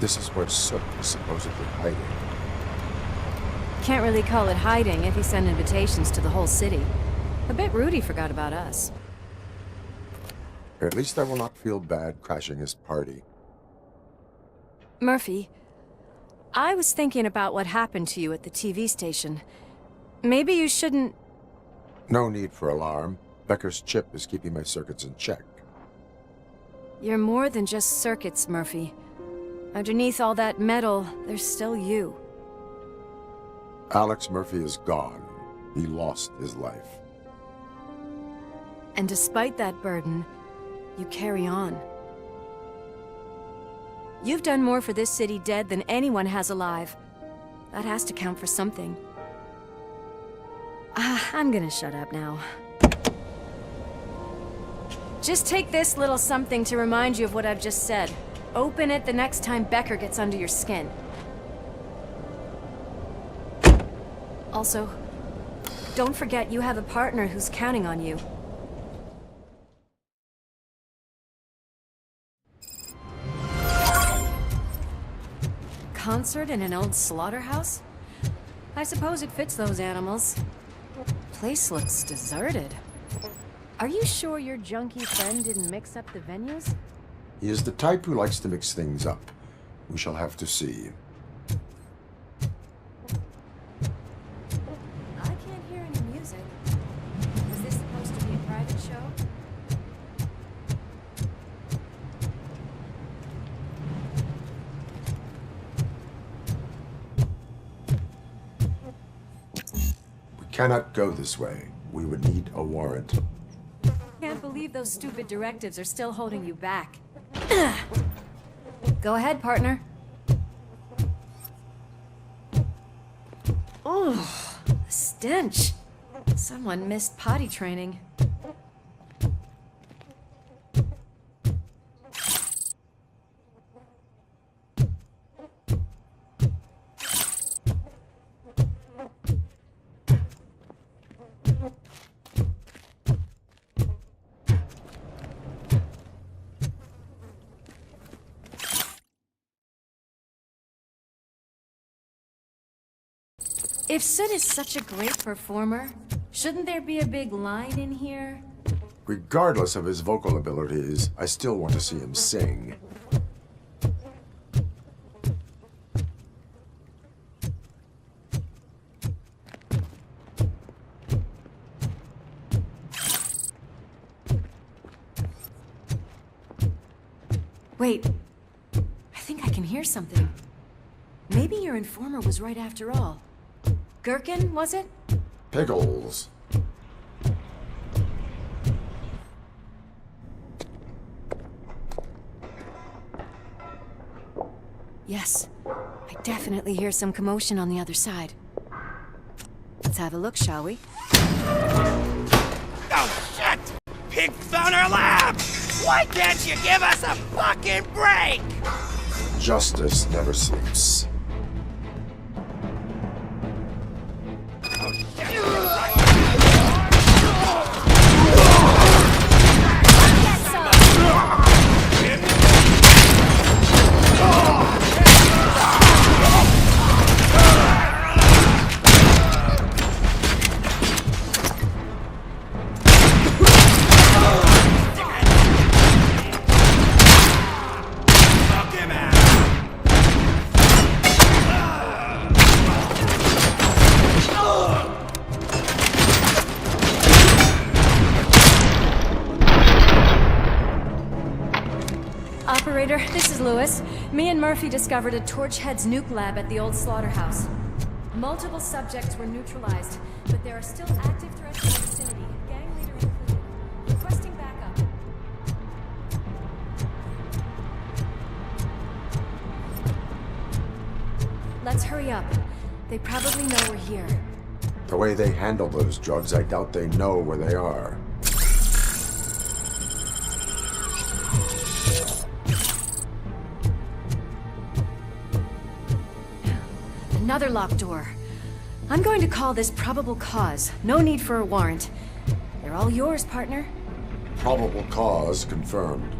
This is where Soot is supposedly hiding. Can't really call it hiding if he sent invitations to the whole city. A bit rude he forgot about us. At least I will not feel bad crashing his party. Murphy, I was thinking about what happened to you at the TV station. Maybe you shouldn't... No need for alarm. Becker's chip is keeping my circuits in check. You're more than just circuits, Murphy. Underneath all that metal, there's still you. Alex Murphy is gone. He lost his life. And despite that burden, you carry on. You've done more for this city dead than anyone has alive. That has to count for something. I'm gonna shut up now. Just take this little something to remind you of what I've just said. Open it the next time Becker gets under your skin. Also, don't forget you have a partner who's counting on you. Concert in an old slaughterhouse? I suppose it fits those animals. Place looks deserted. Are you sure your junkie friend didn't mix up the venues? He is the type who likes to mix things up. We shall have to see. I can't hear any music. Was this supposed to be a private show? We cannot go this way. We would need a warrant. Can't believe those stupid directives are still holding you back. Go ahead, partner. Oh, the stench. Someone missed potty training. If Sid is such a great performer, shouldn't there be a big line in here? Regardless of his vocal abilities, I still want to see him sing. Wait, I think I can hear something. Maybe your informer was right after all. Gherkin, was it? Pickles. Yes, I definitely hear some commotion on the other side. Let's have a look, shall we? Oh, shit! Pig found our lab! Why can't you give us a fucking break? Justice never sleeps. Operator, this is Lewis. Me and Murphy discovered a Torchhead's nuke lab at the old slaughterhouse. Multiple subjects were neutralized, but there are still active threats in the vicinity, gang leader included. Requesting backup. Let's hurry up. They probably know we're here. The way they handle those drugs, I doubt they know where they are. Another locked door. I'm going to call this probable cause. No need for a warrant. They're all yours, partner. Probable cause confirmed.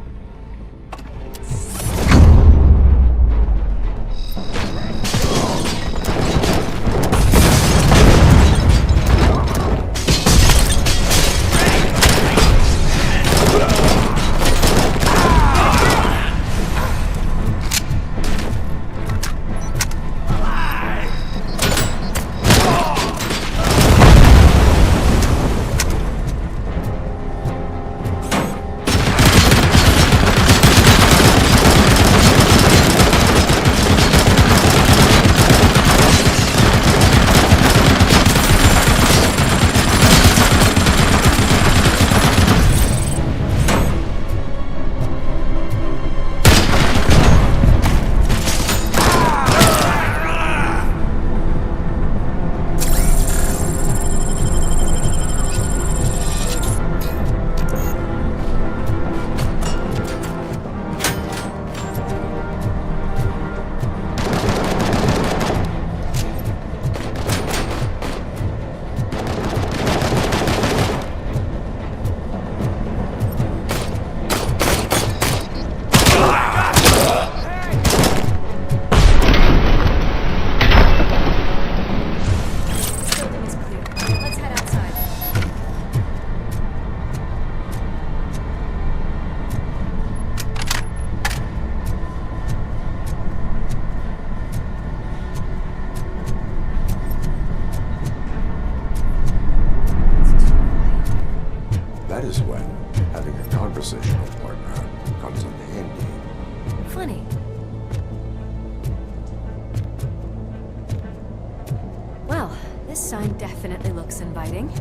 This sign definitely looks inviting.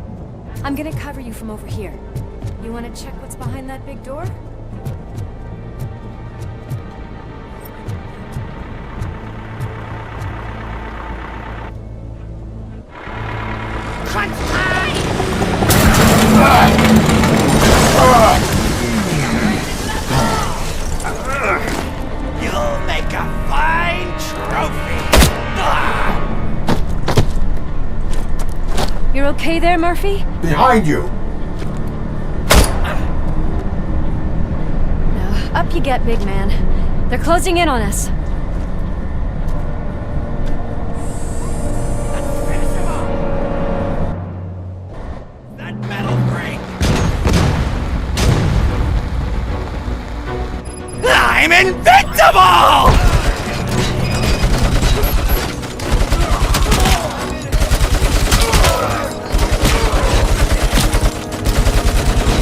I'm gonna cover you from over here. You wanna check what's behind that big door? Crunch time! You'll make a fine trophy! You're okay there, Murphy? Behind you! No, up you get, big man. They're closing in on us. That metal break! I'm invincible!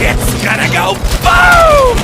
It's gonna go boom!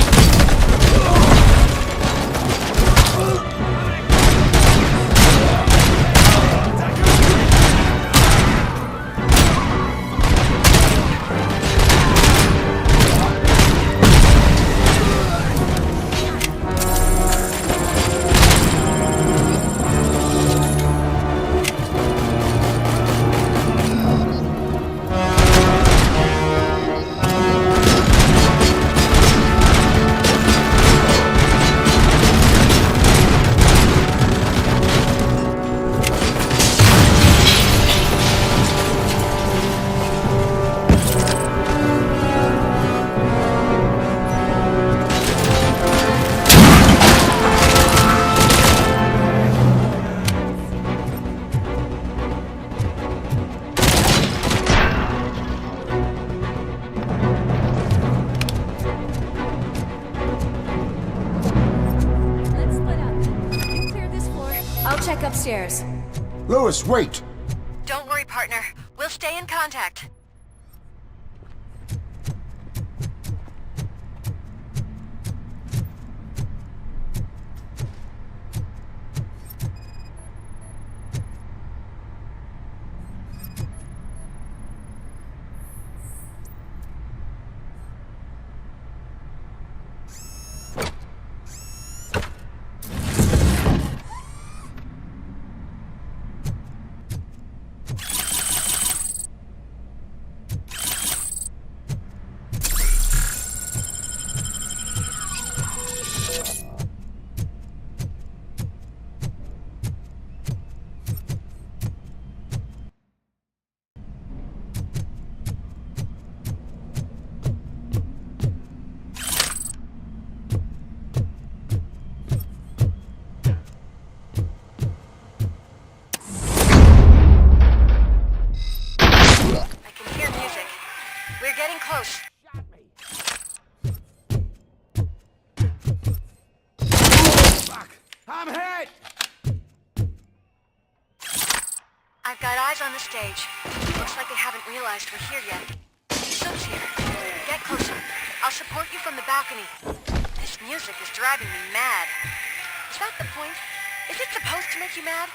Let's split up. You clear this floor. I'll check upstairs. Lewis, wait! Don't worry, partner. We'll stay in contact. Getting close. Fuck! I'm hit! I've got eyes on the stage. Looks like they haven't realized we're here yet. Soap's here. Get closer. I'll support you from the balcony. This music is driving me mad. Is that the point? Is it supposed to make you mad?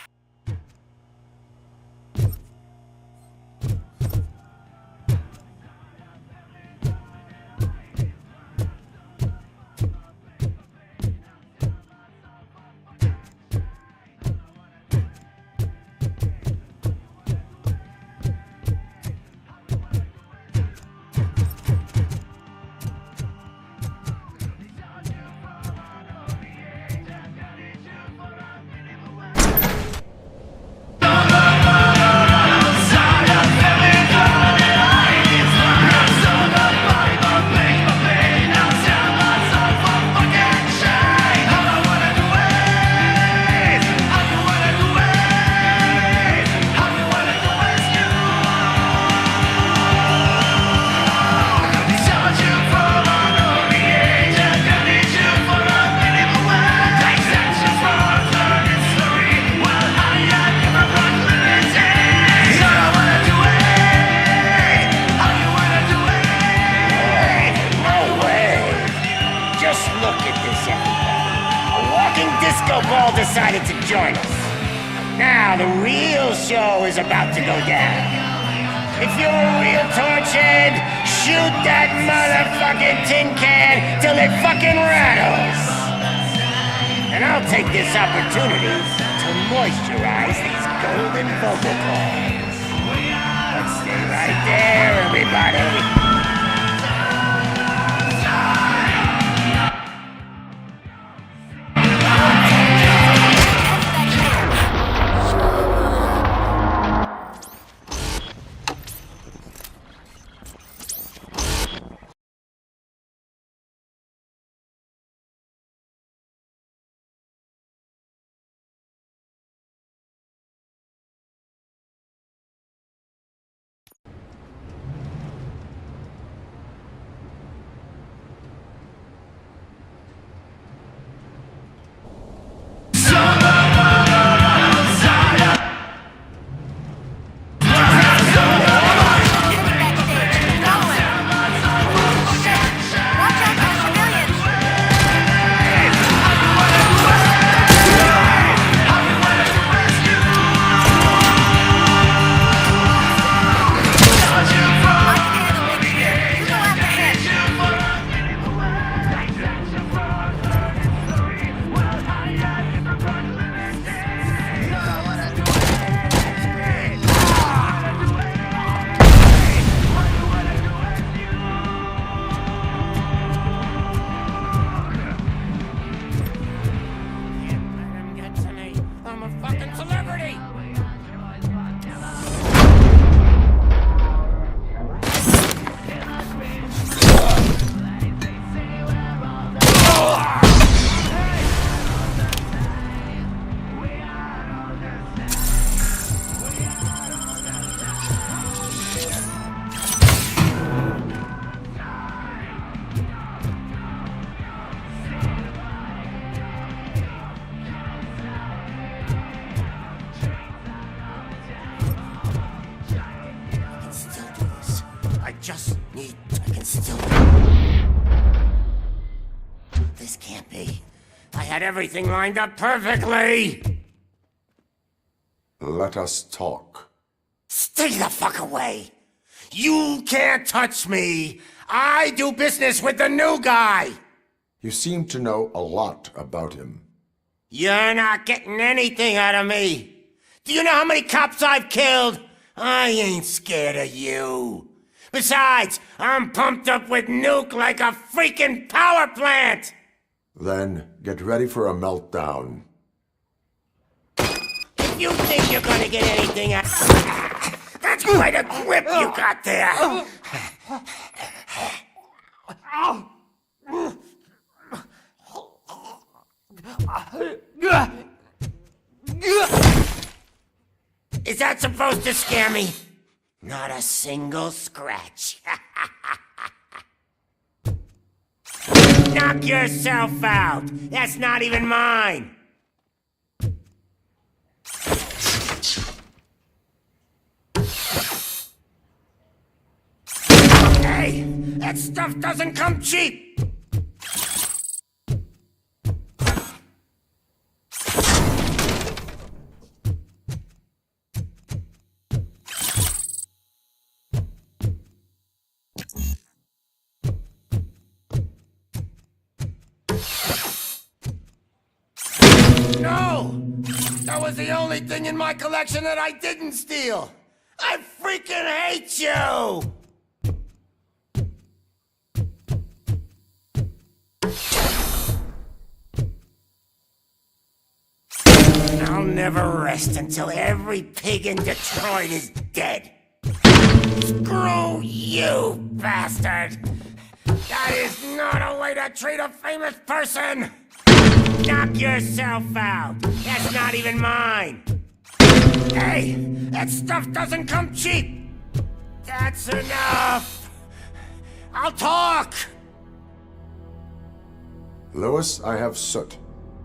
Disco Ball decided to join us. Now the real show is about to go down. If you're a real torchhead, shoot that motherfucking tin can till it fucking rattles. And I'll take this opportunity to moisturize these golden vocal cords. Let's stay right there, everybody. I can still... This can't be. I had everything lined up perfectly! Let us talk. Stay the fuck away! You can't touch me! I do business with the new guy! You seem to know a lot about him. You're not getting anything out of me! Do you know how many cops I've killed? I ain't scared of you. Besides, I'm pumped up with nuke like a freaking power plant! Then get ready for a meltdown. If you think you're gonna get anything out... That's quite a grip you got there! Is that supposed to scare me? Not a single scratch. Knock yourself out! That's not even mine! Hey! That stuff doesn't come cheap! No! That was the only thing in my collection that I didn't steal! I freaking hate you! I'll never rest until every pig in Detroit is dead. Screw you, bastard! That is not a way to treat a famous person! Knock yourself out! That's not even mine! Hey! That stuff doesn't come cheap! That's enough! I'll talk! Lewis, I have Soot.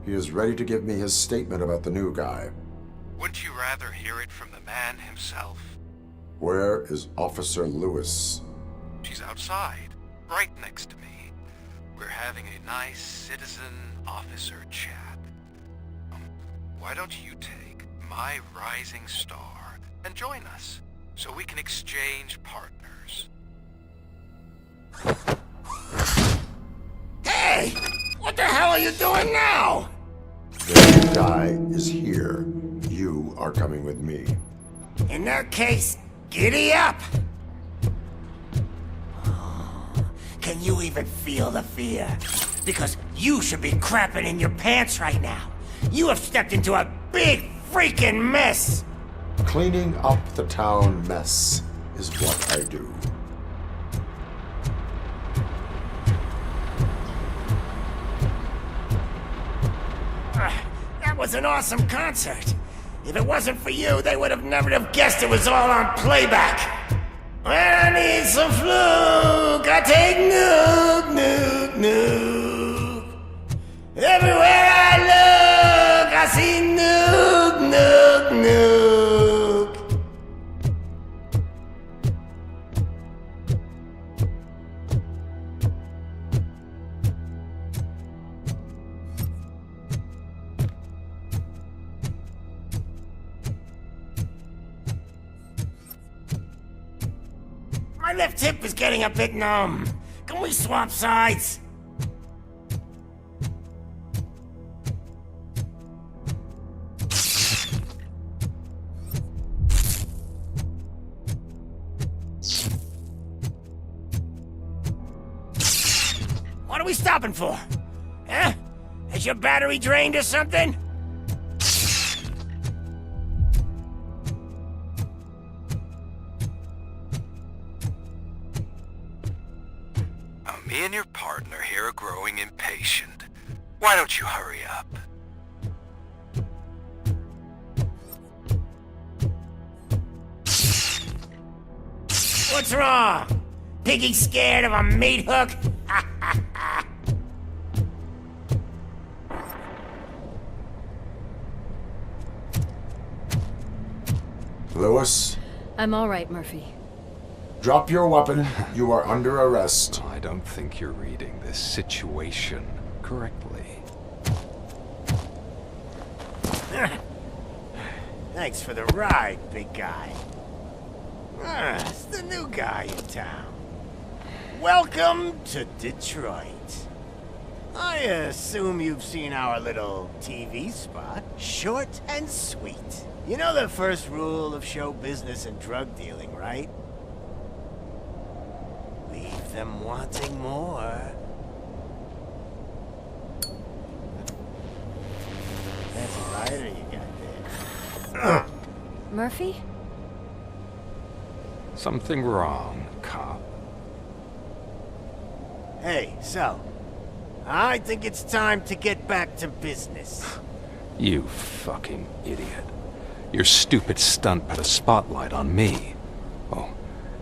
He is ready to give me his statement about the new guy. Wouldn't you rather hear it from the man himself? Where is Officer Lewis? She's outside, right next to me. We're having a nice citizen-officer chat. Why don't you take my rising star and join us? so we can exchange partners. Hey! What the hell are you doing now? The new guy is here. You are coming with me. In that case, giddy up! Can you even feel the fear? Because you should be crapping in your pants right now. You have stepped into a big freaking mess! Cleaning up the town mess is what I do. That was an awesome concert. If it wasn't for you, they would have never have guessed it was all on playback. When I need some fluke, I take Nuke, Nuke, Nuke. Everywhere I look, I see Nuke, Nuke, Nuke. My left hip is getting a bit numb. Can we swap sides? What are we stopping for? Huh? Has your battery drained or something? Me and your partner here are growing impatient. Why don't you hurry up? What's wrong? Piggy scared of a meat hook? Lewis, I'm all right, Murphy. drop your weapon. You are under arrest. I don't think you're reading this situation correctly. Thanks for the ride, big guy. It's the new guy in town. Welcome to Detroit. I assume you've seen our little TV spot. Short and sweet. You know the first rule of show business and drug dealing, right? Leave them wanting more. That's a lighter you got there. Murphy? Something wrong, cop. Hey, so, I think it's time to get back to business. You fucking idiot. Your stupid stunt put a spotlight on me. Oh,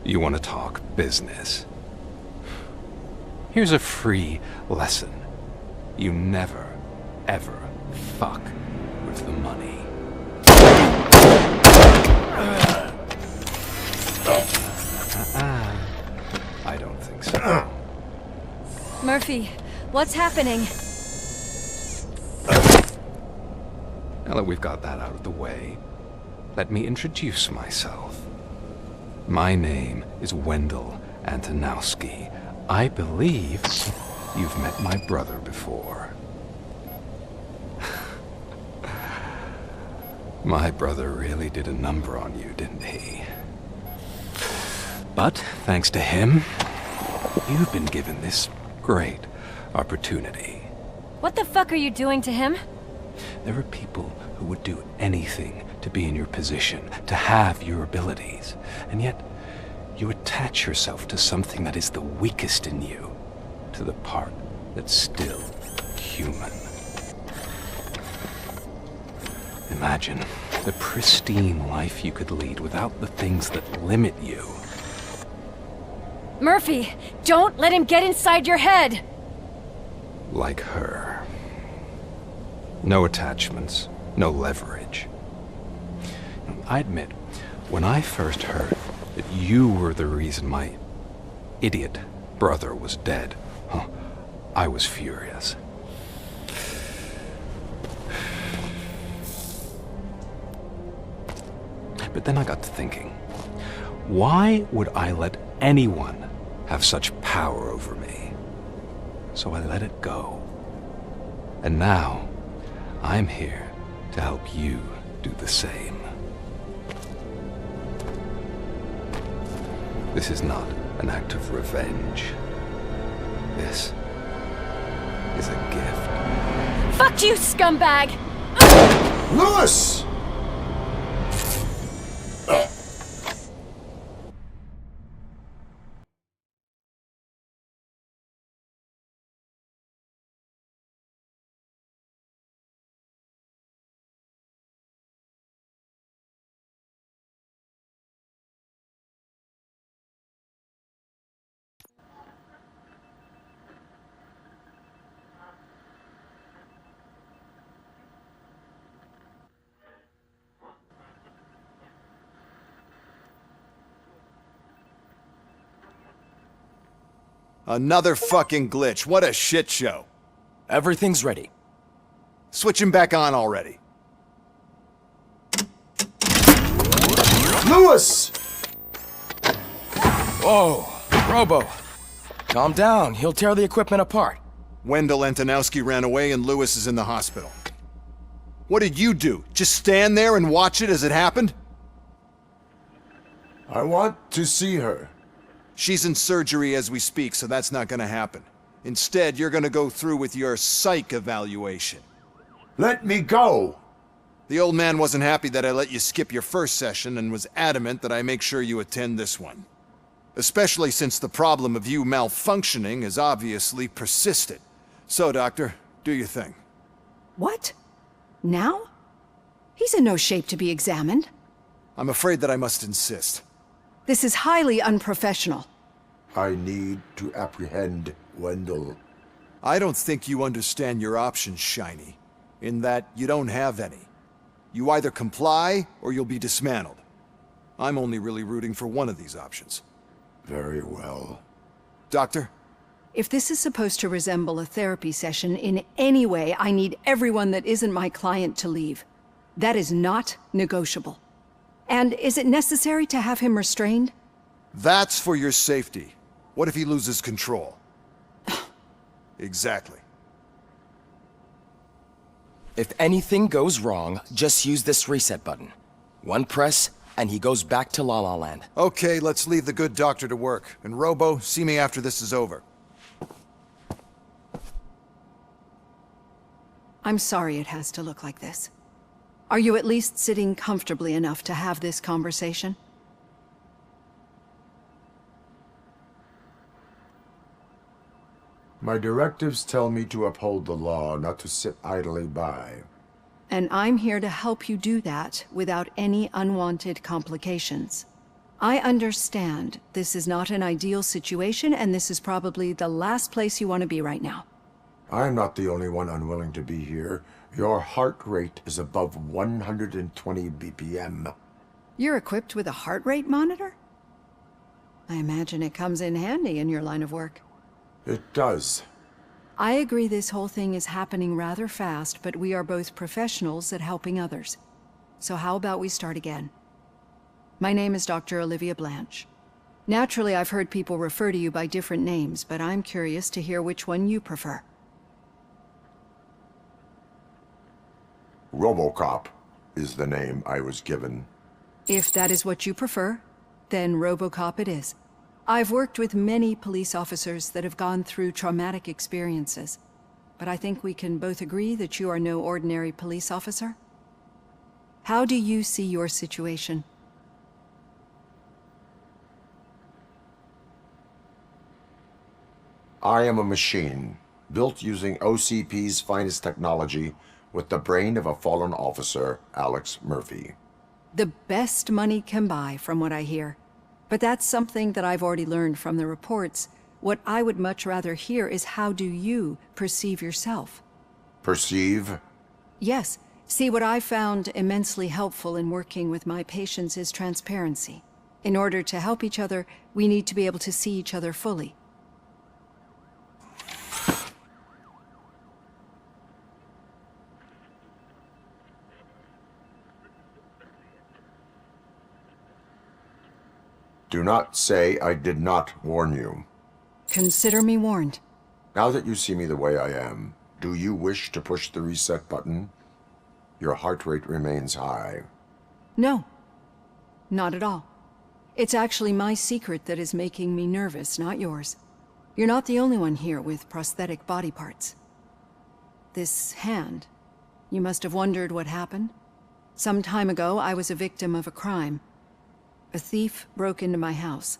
you want to talk business? Here's a free lesson. You never, ever fuck with the money. I don't think so. Murphy, what's happening? Now that we've got that out of the way, let me introduce myself. My name is Wendell Antonowski. I believe you've met my brother before. My brother really did a number on you, didn't he? But thanks to him, you've been given this great opportunity. What the fuck are you doing to him? There are people who would do anything to be in your position, to have your abilities, and yet you attach yourself to something that is the weakest in you, to the part that's still human. Imagine the pristine life you could lead without the things that limit you. Murphy, don't let him get inside your head! Like her. No attachments, no leverage. I admit, when I first heard that you were the reason my idiot brother was dead, I was furious. But then I got to thinking, Why would I let anyone have such power over me? So I let it go. And now, I'm here to help you do the same. This is not an act of revenge. This is a gift. Fuck you, scumbag! Lewis! Another fucking glitch. What a shit show. Everything's ready. Switch him back on already. Lewis! Whoa, Robo. Calm down. He'll tear the equipment apart. Wendell Antonowski ran away and Lewis is in the hospital. What did you do? Just stand there and watch it as it happened? I want to see her. She's in surgery as we speak, so that's not gonna happen. Instead, you're gonna go through with your psych evaluation. Let me go! The old man wasn't happy that I let you skip your first session and was adamant that I make sure you attend this one. Especially since the problem of you malfunctioning has obviously persisted. So, Doctor, do your thing. What? Now? He's in no shape to be examined. I'm afraid that I must insist. This is highly unprofessional. I need to apprehend Wendell. I don't think you understand your options, Shiny, in that you don't have any. You either comply or you'll be dismantled. I'm only really rooting for one of these options. Very well. Doctor? If this is supposed to resemble a therapy session in any way, I need everyone that isn't my client to leave. That is not negotiable. And is it necessary to have him restrained? That's for your safety. What if he loses control? Exactly. If anything goes wrong, just use this reset button. One press, and he goes back to La La Land. Okay, let's leave the good doctor to work. And Robo, see me after this is over. I'm sorry it has to look like this. Are you at least sitting comfortably enough to have this conversation? My directives tell me to uphold the law, not to sit idly by. And I'm here to help you do that without any unwanted complications. I understand this is not an ideal situation, and this is probably the last place you want to be right now. I'm not the only one unwilling to be here. Your heart rate is above 120 BPM. You're equipped with a heart rate monitor? I imagine it comes in handy in your line of work. It does. I agree this whole thing is happening rather fast, but we are both professionals at helping others. So how about we start again? My name is Dr. Olivia Blanche. Naturally, I've heard people refer to you by different names, but I'm curious to hear which one you prefer. Robocop is the name I was given. If that is what you prefer, then Robocop it is. I've worked with many police officers that have gone through traumatic experiences, but I think we can both agree that you are no ordinary police officer. How do you see your situation? I am a machine, built using OCP's finest technology with the brain of a fallen officer, Alex Murphy. The best money can buy, from what I hear. But that's something that I've already learned from the reports. What I would much rather hear is how do you perceive yourself? Perceive? Yes. See, what I found immensely helpful in working with my patients is transparency. In order to help each other, we need to be able to see each other fully. Do not say I did not warn you. Consider me warned. Now that you see me the way I am, do you wish to push the reset button? Your heart rate remains high. No, not at all. It's actually my secret that is making me nervous, not yours. You're not the only one here with prosthetic body parts. This hand, you must have wondered what happened. Some time ago, I was a victim of a crime. A thief broke into my house.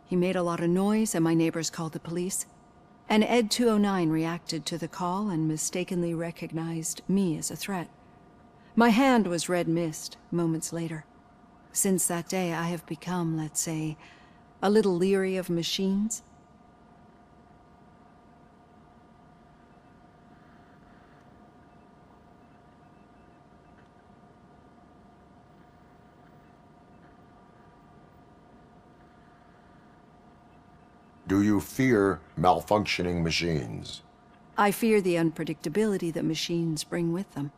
He made a lot of noise and my neighbors called the police. And Ed 209 reacted to the call and mistakenly recognized me as a threat. My hand was red mist moments later. Since that day, I have become, let's say, a little leery of machines. Do you fear malfunctioning machines? I fear the unpredictability that machines bring with them.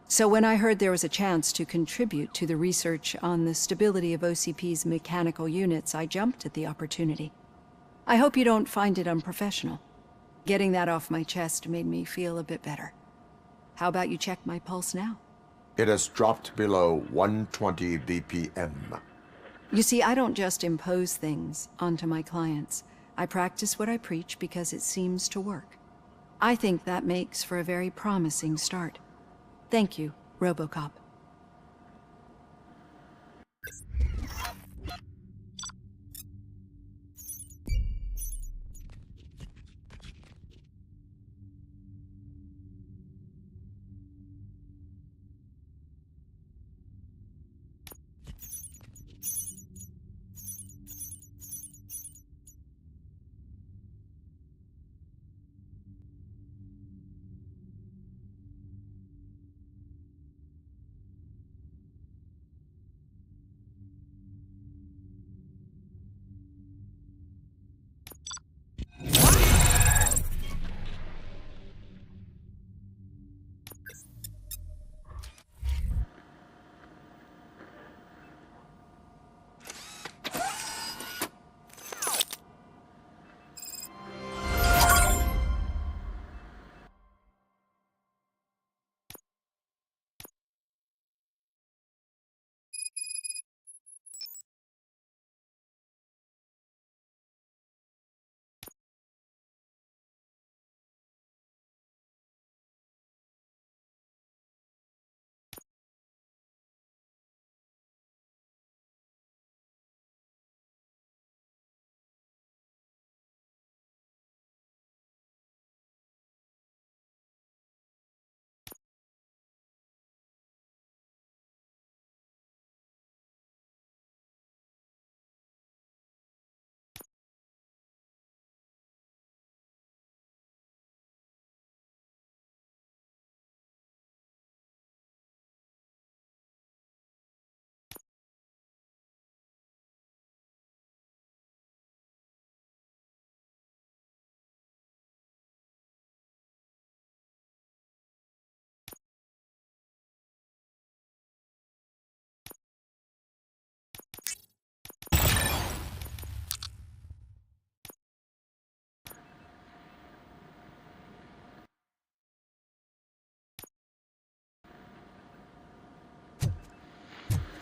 So when I heard there was a chance to contribute to the research on the stability of OCP's mechanical units, I jumped at the opportunity. I hope you don't find it unprofessional. Getting that off my chest made me feel a bit better. How about you check my pulse now? It has dropped below 120 BPM. You see, I don't just impose things onto my clients. I practice what I preach because it seems to work. I think that makes for a very promising start. Thank you, Robocop.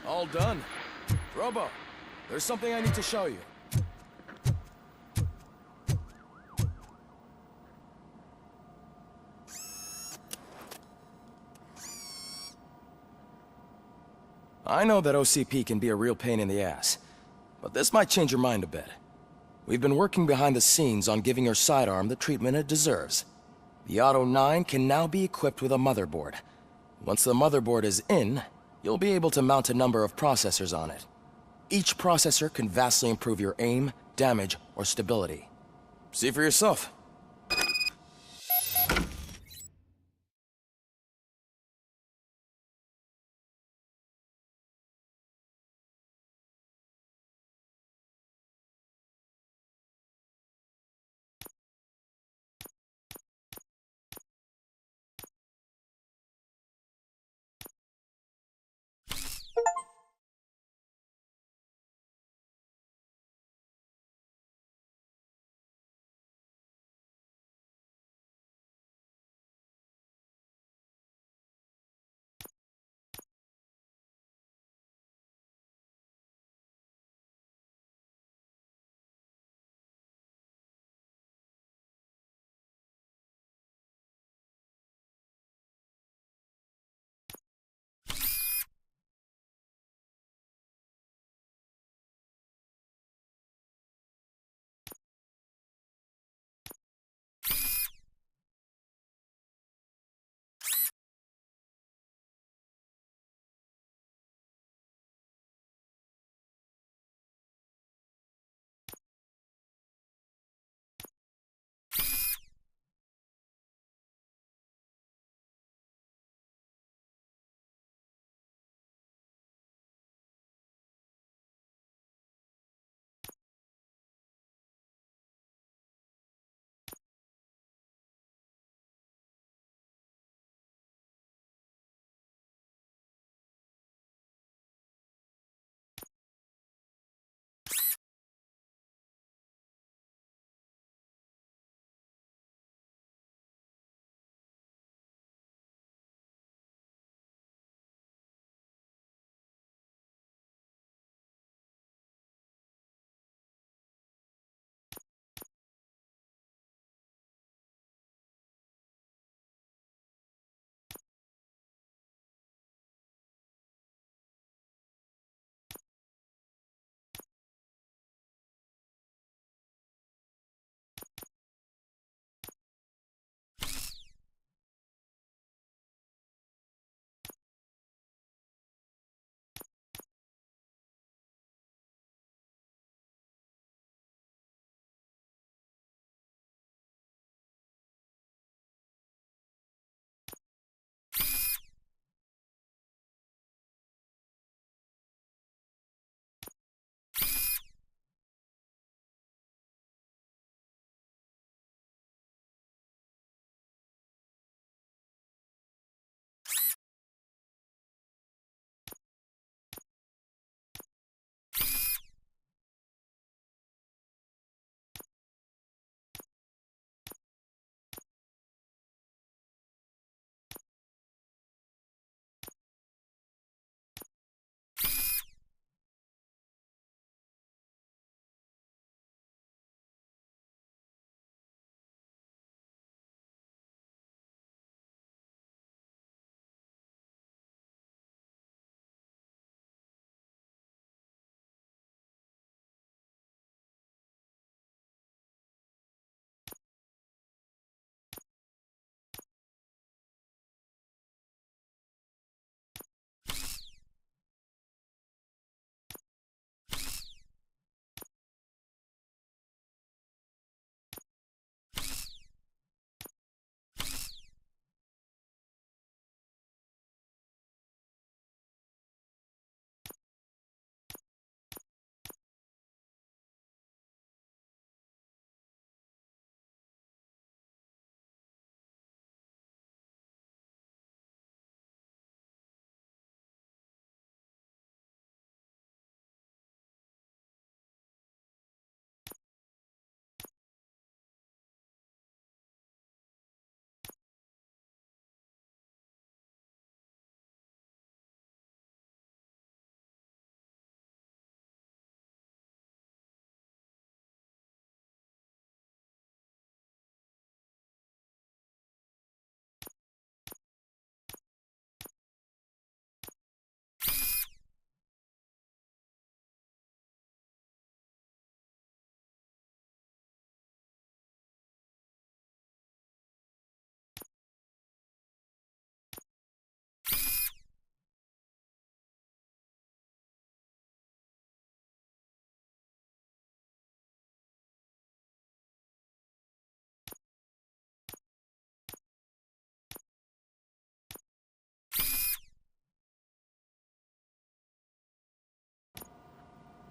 All done. Robo, there's something I need to show you. I know that OCP can be a real pain in the ass, but this might change your mind a bit. We've been working behind the scenes on giving your sidearm the treatment it deserves. The Auto 9 can now be equipped with a motherboard. Once the motherboard is in, you'll be able to mount a number of processors on it. Each processor can vastly improve your aim, damage, or stability. See for yourself.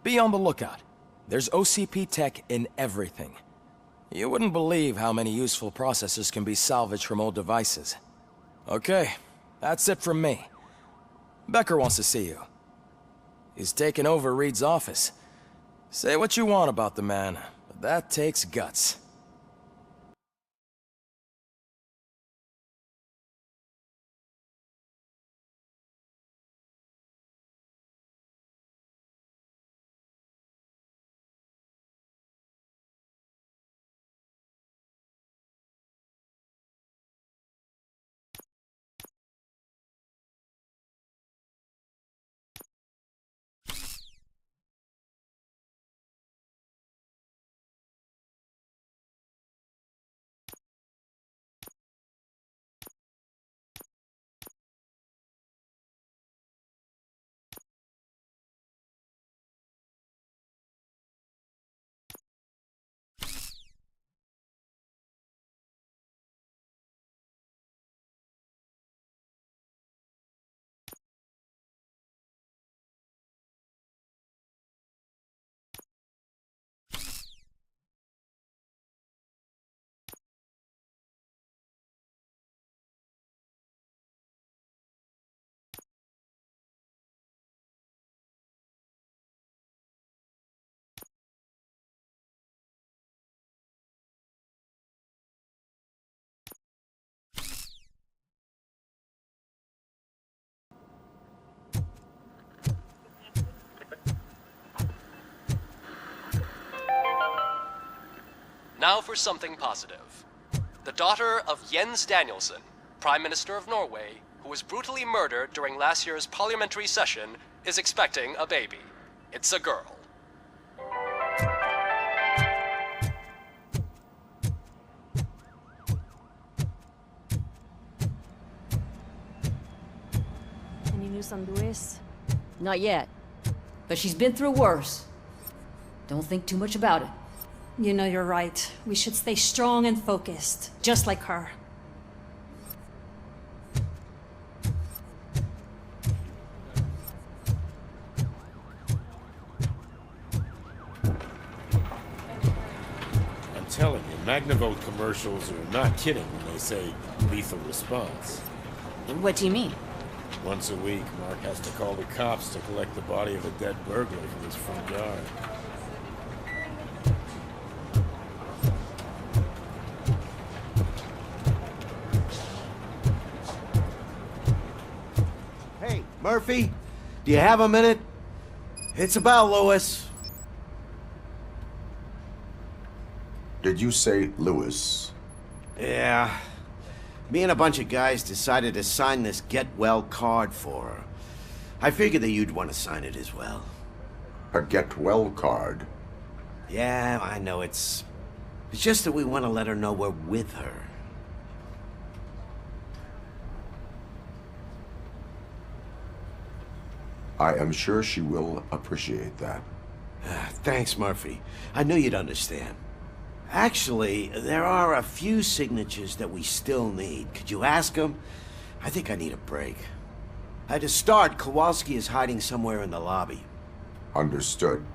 Be on the lookout. There's OCP tech in everything. You wouldn't believe how many useful processors can be salvaged from old devices. Okay, that's it from me. Becker wants to see you. He's taken over Reed's office. Say what you want about the man, but that takes guts. Now for something positive. The daughter of Jens Danielson, Prime Minister of Norway, who was brutally murdered during last year's parliamentary session, is expecting a baby. It's a girl. Any news on Luis? Not yet. But she's been through worse. Don't think too much about it. You know you're right. We should stay strong and focused, just like her. I'm telling you, Magnavolt commercials are not kidding when they say lethal response. What do you mean? Once a week, Mark has to call the cops to collect the body of a dead burglar from his front yard. Murphy, do you have a minute? It's about Lewis. Did you say Lewis? Yeah. Me and a bunch of guys decided to sign this get well card for her. I figured that you'd want to sign it as well. A get well card? Yeah, I know it's just that we want to let her know we're with her. I am sure she will appreciate that. Thanks, Murphy. I knew you'd understand. Actually, there are a few signatures that we still need. Could you ask them? I think I need a break. To start, Kowalski is hiding somewhere in the lobby. Understood.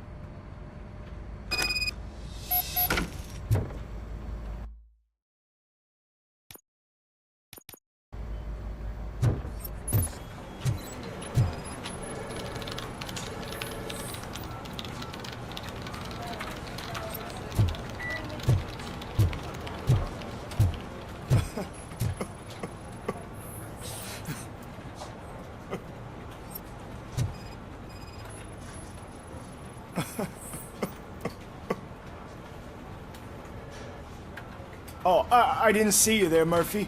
Oh, I didn't see you there, Murphy.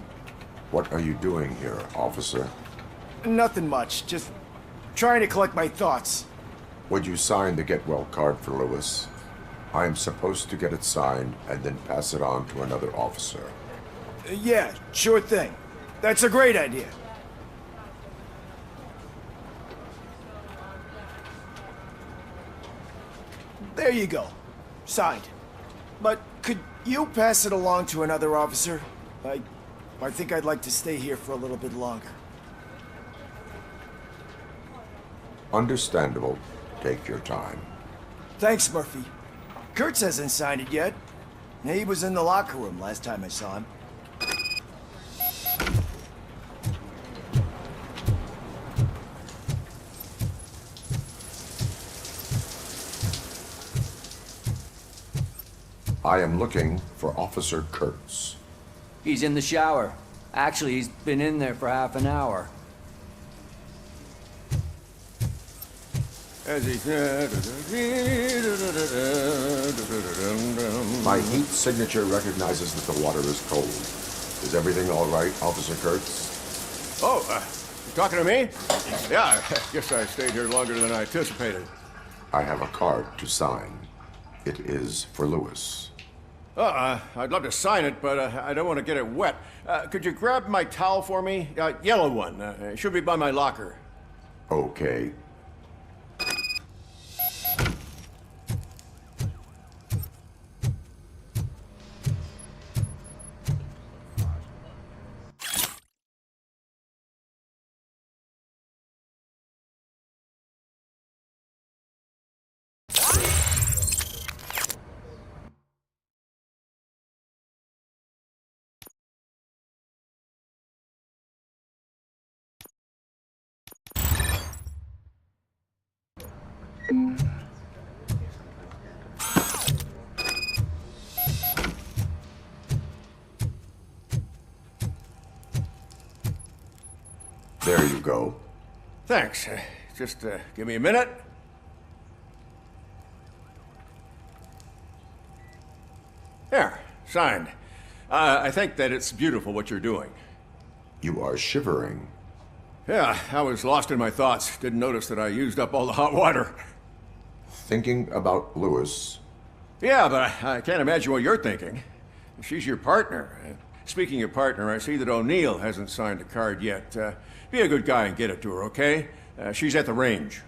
What are you doing here, officer? Nothing much, just trying to collect my thoughts. Would you sign the get well card for Lewis? I am supposed to get it signed and then pass it on to another officer. Yeah, sure thing. That's a great idea. There you go. Signed. But could you pass it along to another officer? I think I'd like to stay here for a little bit longer. Understandable. Take your time. Thanks, Murphy. Kurtz hasn't signed it yet. He was in the locker room last time I saw him. I am looking for Officer Kurtz. He's in the shower. Actually, he's been in there for half an hour. As he said... My heat signature recognizes that the water is cold. Is everything all right, Officer Kurtz? Oh, you talking to me? Yeah, I guess I stayed here longer than I anticipated. I have a card to sign. It is for Lewis. I'd love to sign it, but I don't want to get it wet. Could you grab my towel for me? Yellow one. It should be by my locker. Okay. There you go. Thanks. Just give me a minute. There, signed. I think that it's beautiful what you're doing. You are shivering. Yeah, I was lost in my thoughts. Didn't notice that I used up all the hot water. Thinking about Lewis. Yeah, but I can't imagine what you're thinking. She's your partner. Speaking of partner, I see that O'Neill hasn't signed a card yet. Be a good guy and get it to her, okay? She's at the range.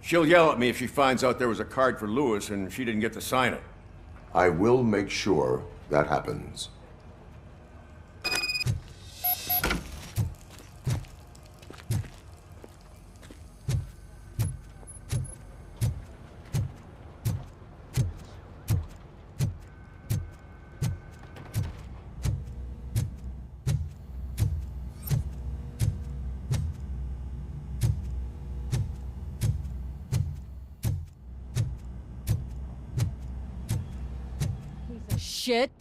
She'll yell at me if she finds out there was a card for Lewis and she didn't get to sign it. I will make sure that happens. Shit.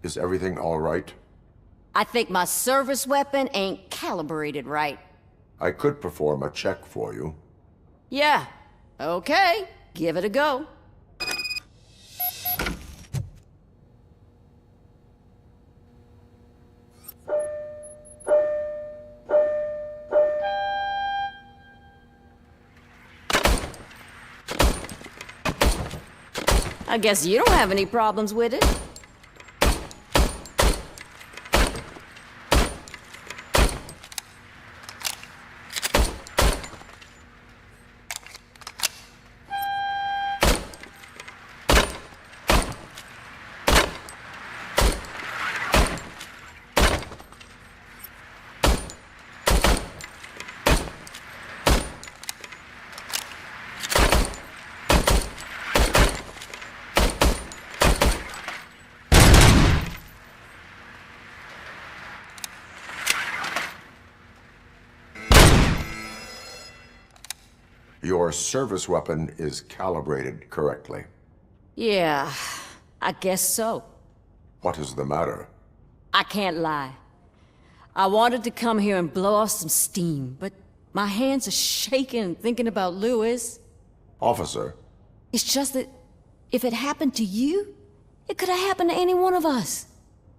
Is everything all right? I think my service weapon ain't calibrated right. I could perform a check for you. Yeah. Okay. Give it a go. I guess you don't have any problems with it. Your service weapon is calibrated correctly. Yeah, I guess so. What is the matter? I can't lie. I wanted to come here and blow off some steam, but my hands are shaking thinking about Lewis. Officer. It's just that if it happened to you, it could have happened to any one of us.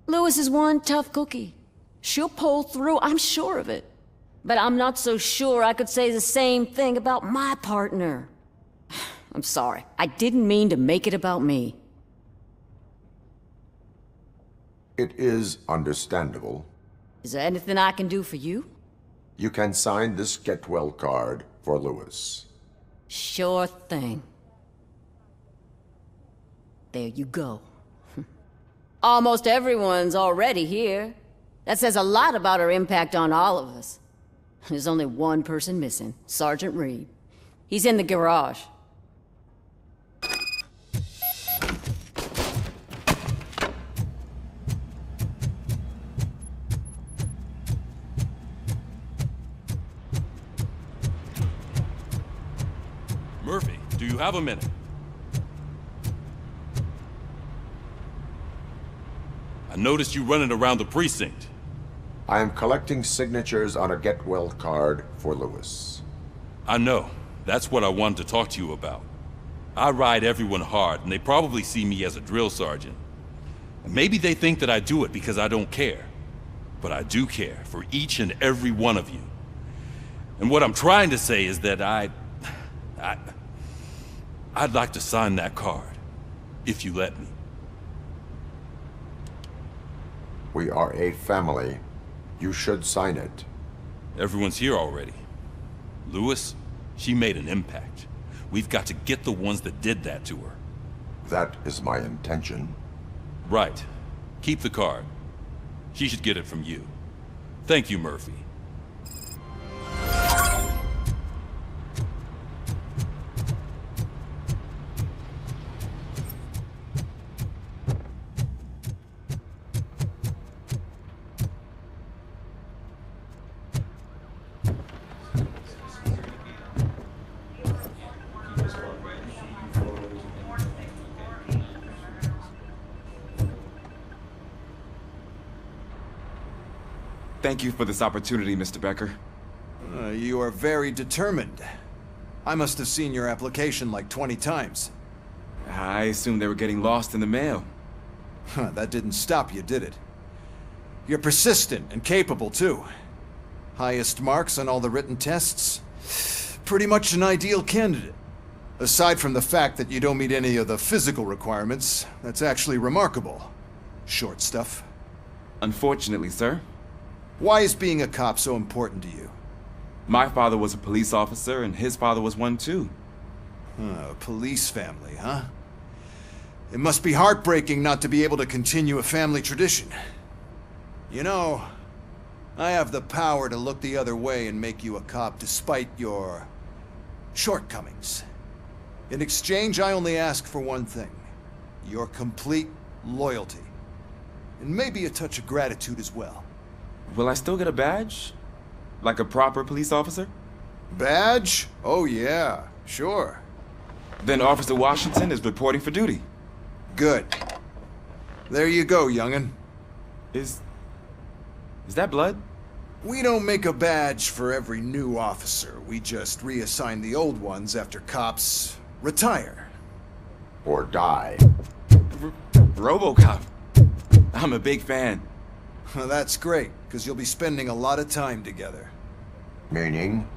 Lewis is one tough cookie. She'll pull through, I'm sure of it. But I'm not so sure I could say the same thing about my partner. I'm sorry. I didn't mean to make it about me. It is understandable. Is there anything I can do for you? You can sign this Get Well card for Lewis. Sure thing. There you go. Almost everyone's already here. That says a lot about her impact on all of us. There's only one person missing, Sergeant Reed. He's in the garage. Murphy, do you have a minute? I noticed you running around the precinct. I am collecting signatures on a get well card for Lewis. I know. That's what I wanted to talk to you about. I ride everyone hard, and they probably see me as a drill sergeant. And maybe they think that I do it because I don't care. But I do care for each and every one of you. And what I'm trying to say is that I'd like to sign that card, if you let me. We are a family. You should sign it. Everyone's here already. Lewis, she made an impact. We've got to get the ones that did that to her. That is my intention. Right. Keep the card. She should get it from you. Thank you, Murphy. Thank you for this opportunity, Mr. Becker. You are very determined. I must have seen your application like 20 times. I assumed they were getting lost in the mail. That didn't stop you, did it? You're persistent and capable, too. Highest marks on all the written tests. Pretty much an ideal candidate. Aside from the fact that you don't meet any of the physical requirements, that's actually remarkable. Short stuff. Unfortunately, sir. Why is being a cop so important to you? My father was a police officer, and his father was one too. A police family, huh? It must be heartbreaking not to be able to continue a family tradition. You know, I have the power to look the other way and make you a cop despite your shortcomings. In exchange, I only ask for one thing. Your complete loyalty. And maybe a touch of gratitude as well. Will I still get a badge? Like a proper police officer? Badge? Oh yeah, sure. Then Officer Washington is reporting for duty. Good. There you go, young'un. Is that blood? We don't make a badge for every new officer. We just reassign the old ones after cops retire. Or die. Robocop. I'm a big fan. That's great, because you'll be spending a lot of time together. Meaning?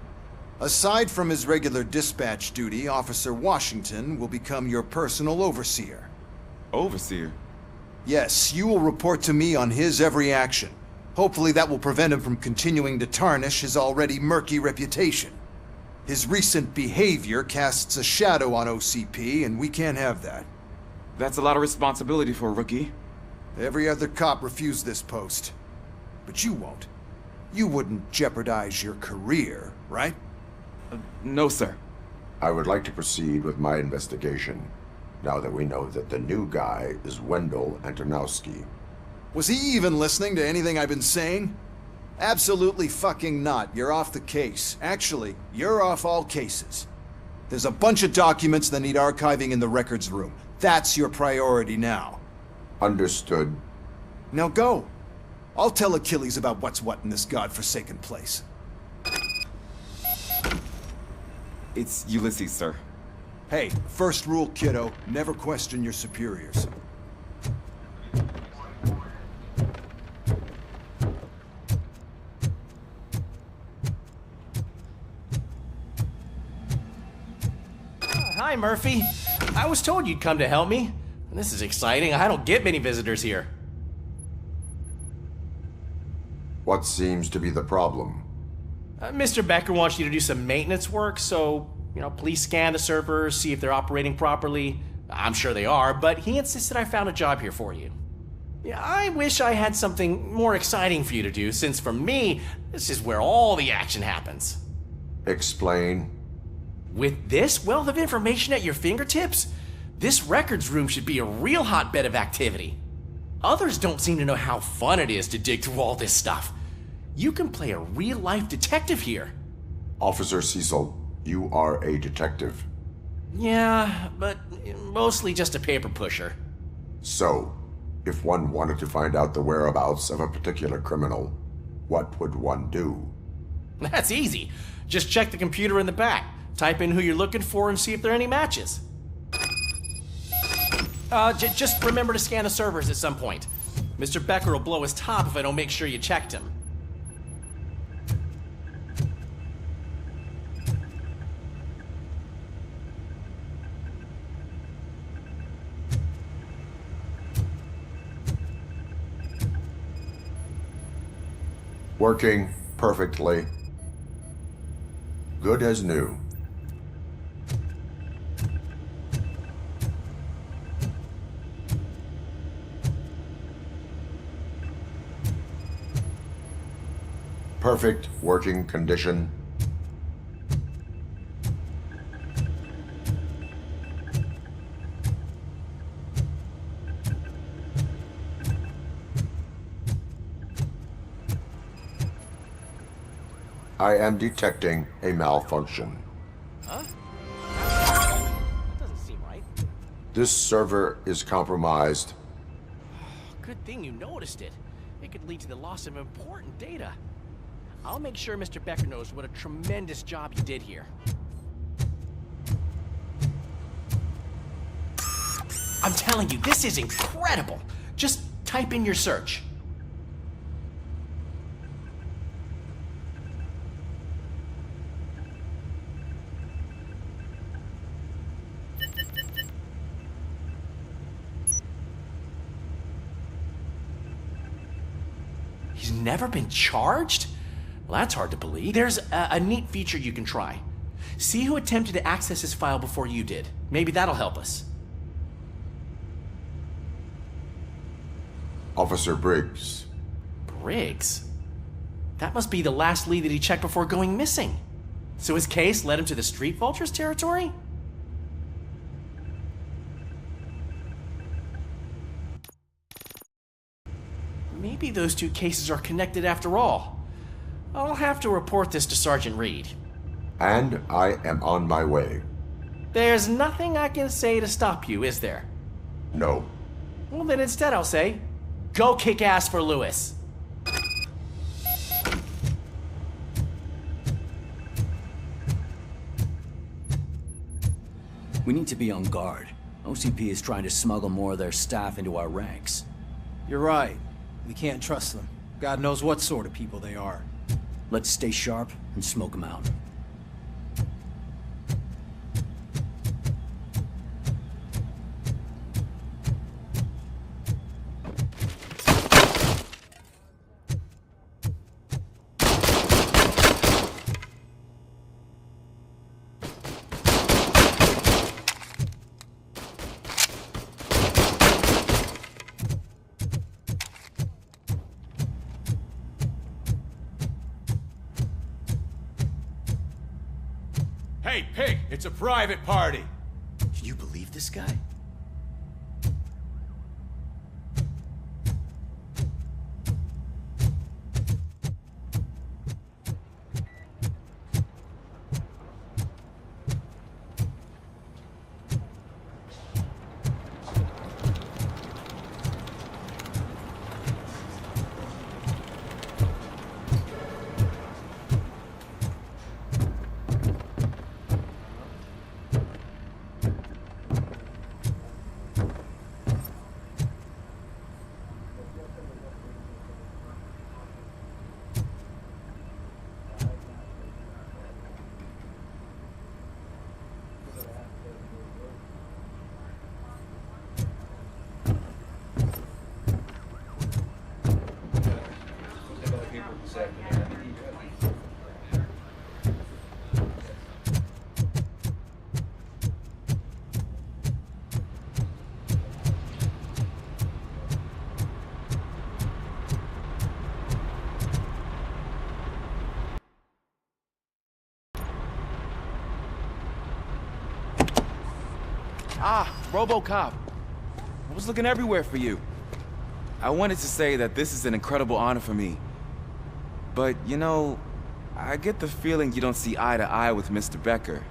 Aside from his regular dispatch duty, Officer Washington will become your personal overseer. Overseer? Yes, you will report to me on his every action. Hopefully that will prevent him from continuing to tarnish his already murky reputation. His recent behavior casts a shadow on OCP, and we can't have that. That's a lot of responsibility for a rookie. Every other cop refused this post. But you won't. You wouldn't jeopardize your career, right? No, sir. I would like to proceed with my investigation, now that we know that the new guy is Wendell Antonowski. Was he even listening to anything I've been saying? Absolutely fucking not. You're off the case. Actually, you're off all cases. There's a bunch of documents that need archiving in the records room. That's your priority now. Understood. Now go. I'll tell Achilles about what's what in this godforsaken place. It's Ulysses, sir. Hey, first rule, kiddo, never question your superiors. Hi, Murphy. I was told you'd come to help me. This is exciting. I don't get many visitors here. What seems to be the problem? Mr. Becker wants you to do some maintenance work, so, please scan the servers, see if they're operating properly. I'm sure they are, but he insisted I found a job here for you. Yeah, I wish I had something more exciting for you to do, since for me, this is where all the action happens. Explain. With this wealth of information at your fingertips, this records room should be a real hotbed of activity. Others don't seem to know how fun it is to dig through all this stuff. You can play a real-life detective here. Officer Cecil, you are a detective. Yeah, but mostly just a paper pusher. So, if one wanted to find out the whereabouts of a particular criminal, what would one do? That's easy. Just check the computer in the back, type in who you're looking for, and see if there are any matches. Just remember to scan the servers at some point. Mr. Becker will blow his top if I don't make sure you checked him. Working perfectly. Good as new. Perfect working condition. I am detecting a malfunction. Huh? That doesn't seem right. This server is compromised. Good thing you noticed it. It could lead to the loss of important data. I'll make sure Mr. Becker knows what a tremendous job you did here. I'm telling you, this is incredible. Just type in your search. He's never been charged? Well, that's hard to believe. There's a neat feature you can try. See who attempted to access his file before you did. Maybe that'll help us. Officer Briggs. Briggs? That must be the last lead that he checked before going missing. So his case led him to the Street Vultures territory? Maybe those two cases are connected after all. I'll have to report this to Sergeant Reed. And I am on my way. There's nothing I can say to stop you, is there? No. Well, then instead I'll say, go kick ass for Lewis. We need to be on guard. OCP is trying to smuggle more of their staff into our ranks. You're right. We can't trust them. God knows what sort of people they are. Let's stay sharp and smoke them out. Hey, Pig, it's a private party. Can you believe this guy? Ah, Robocop. I was looking everywhere for you. I wanted to say that this is an incredible honor for me. But, you know, I get the feeling you don't see eye to eye with Mr. Becker.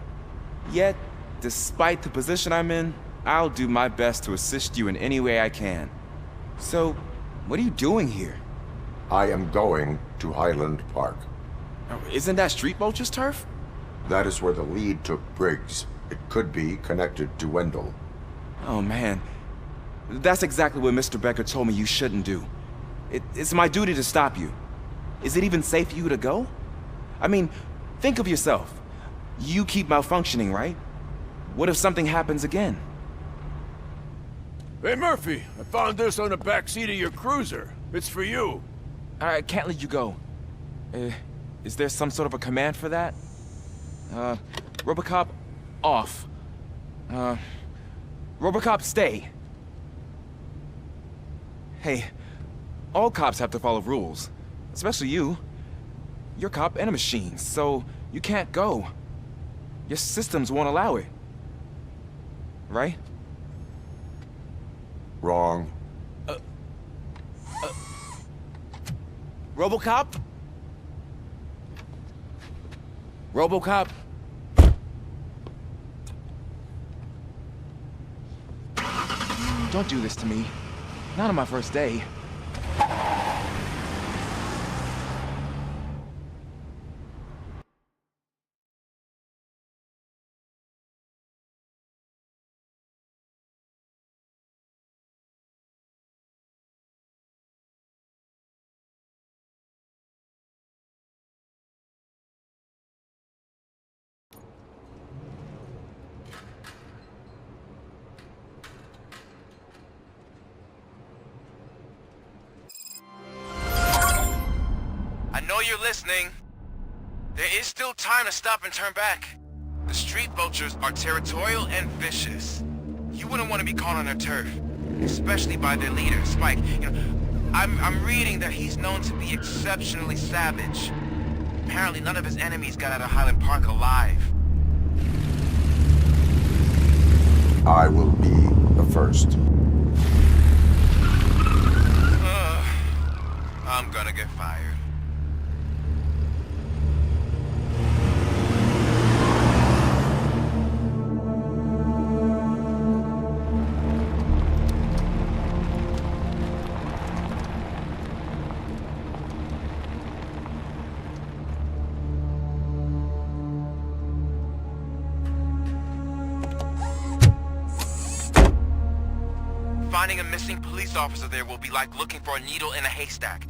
Yet, despite the position I'm in, I'll do my best to assist you in any way I can. So, what are you doing here? I am going to Highland Park. Isn't that Street Vulture's turf? That is where the lead took Briggs. It could be connected to Wendell. Oh, man. That's exactly what Mr. Becker told me you shouldn't do. It's my duty to stop you. Is it even safe for you to go? I mean, think of yourself. You keep malfunctioning, right? What if something happens again? Hey, Murphy, I found this on the back seat of your cruiser. It's for you. I can't let you go. Is there some sort of a command for that? Robocop, off. Robocop, stay. Hey, all cops have to follow rules. Especially you. You're a cop and a machine, so you can't go. Your systems won't allow it. Right? Wrong. Robocop? Robocop? Don't do this to me. Not on my first day. I know you're listening. There is still time to stop and turn back. The street vultures are territorial and vicious. You wouldn't want to be caught on their turf, especially by their leader, Spike. You know, I'm reading that he's known to be exceptionally savage. Apparently none of his enemies got out of Highland Park alive. I will be the first. I'm gonna get fired. Finding a missing police officer there will be like looking for a needle in a haystack.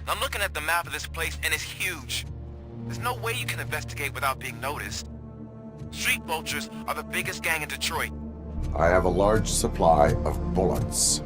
I'm looking at the map of this place and it's huge. There's no way you can investigate without being noticed. Street vultures are the biggest gang in Detroit. I have a large supply of bullets.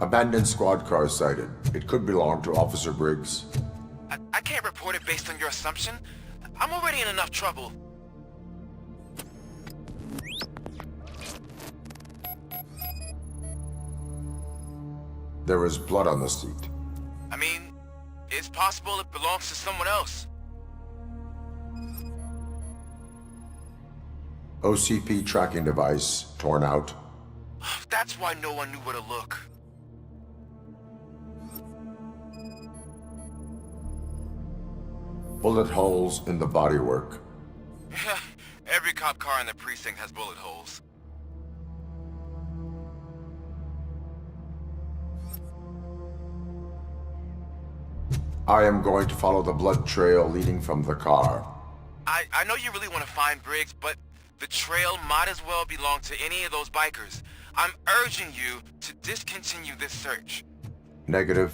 Abandoned squad car sighted. It could belong to Officer Briggs. I can't report it based on your assumption. I'm already in enough trouble. There is blood on the seat. I mean, it's possible it belongs to someone else. OCP tracking device torn out. That's why no one knew where to look. Bullet holes in the bodywork. Every cop car in the precinct has bullet holes. I am going to follow the blood trail leading from the car. I know you really want to find Briggs, but the trail might as well belong to any of those bikers. I'm urging you to discontinue this search. Negative.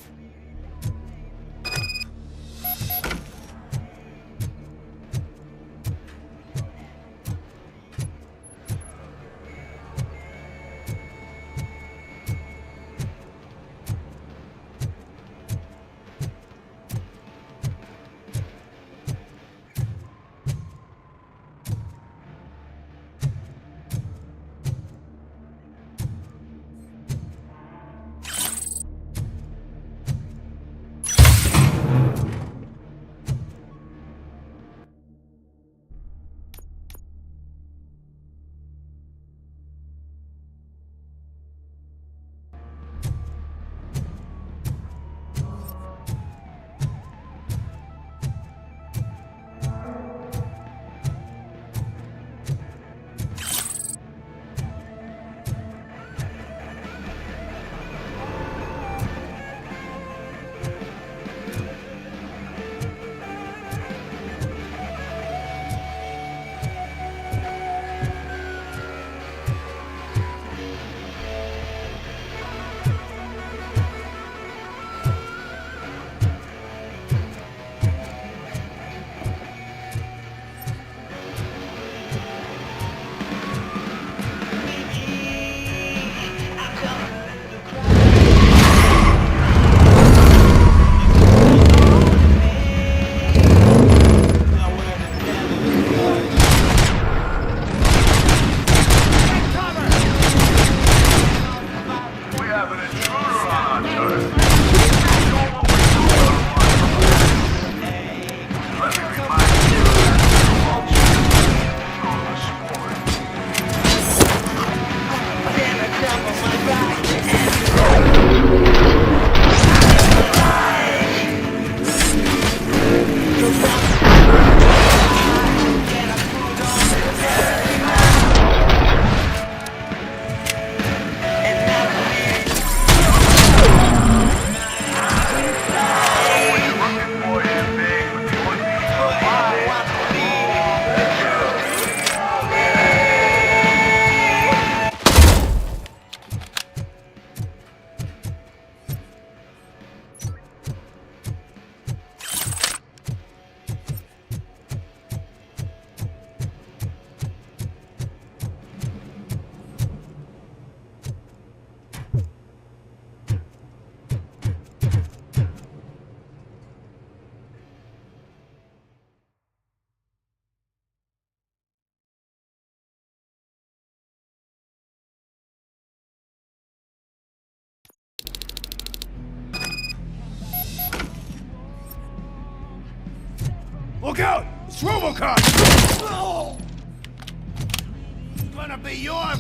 Look out! It's Robocop! It's gonna be your...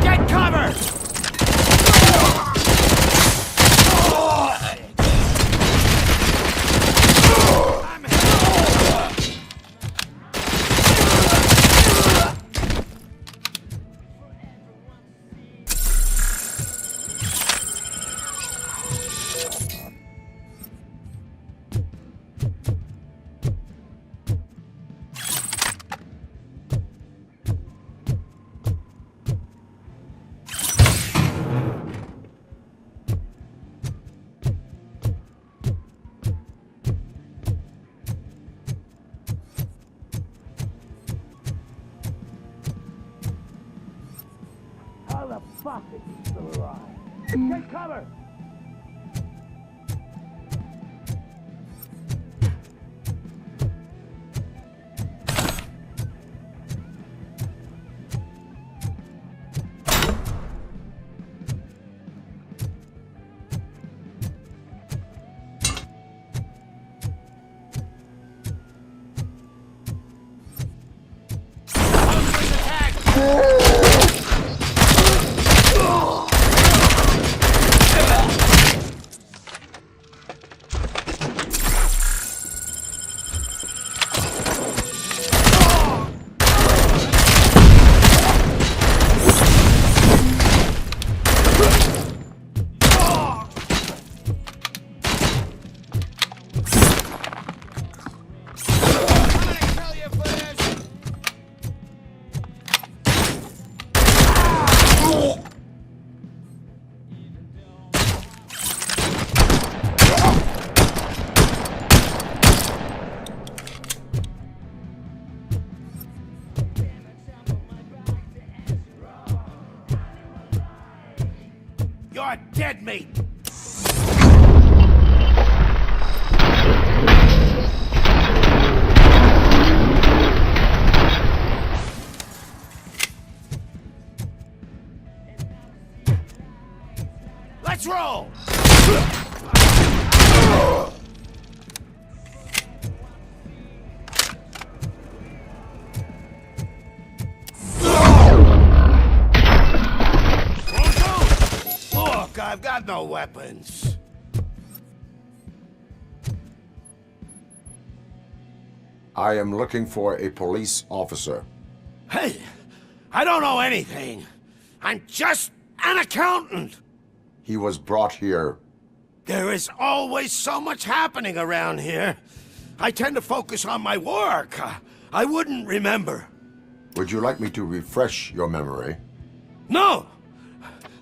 Get cover! fuck, it's still alive. Take cover! You're dead meat! Let's roll! Look, I've got no weapons. I am looking for a police officer. Hey, I don't know anything. I'm just an accountant. He was brought here. There is always so much happening around here. I tend to focus on my work. I wouldn't remember. Would you like me to refresh your memory? No!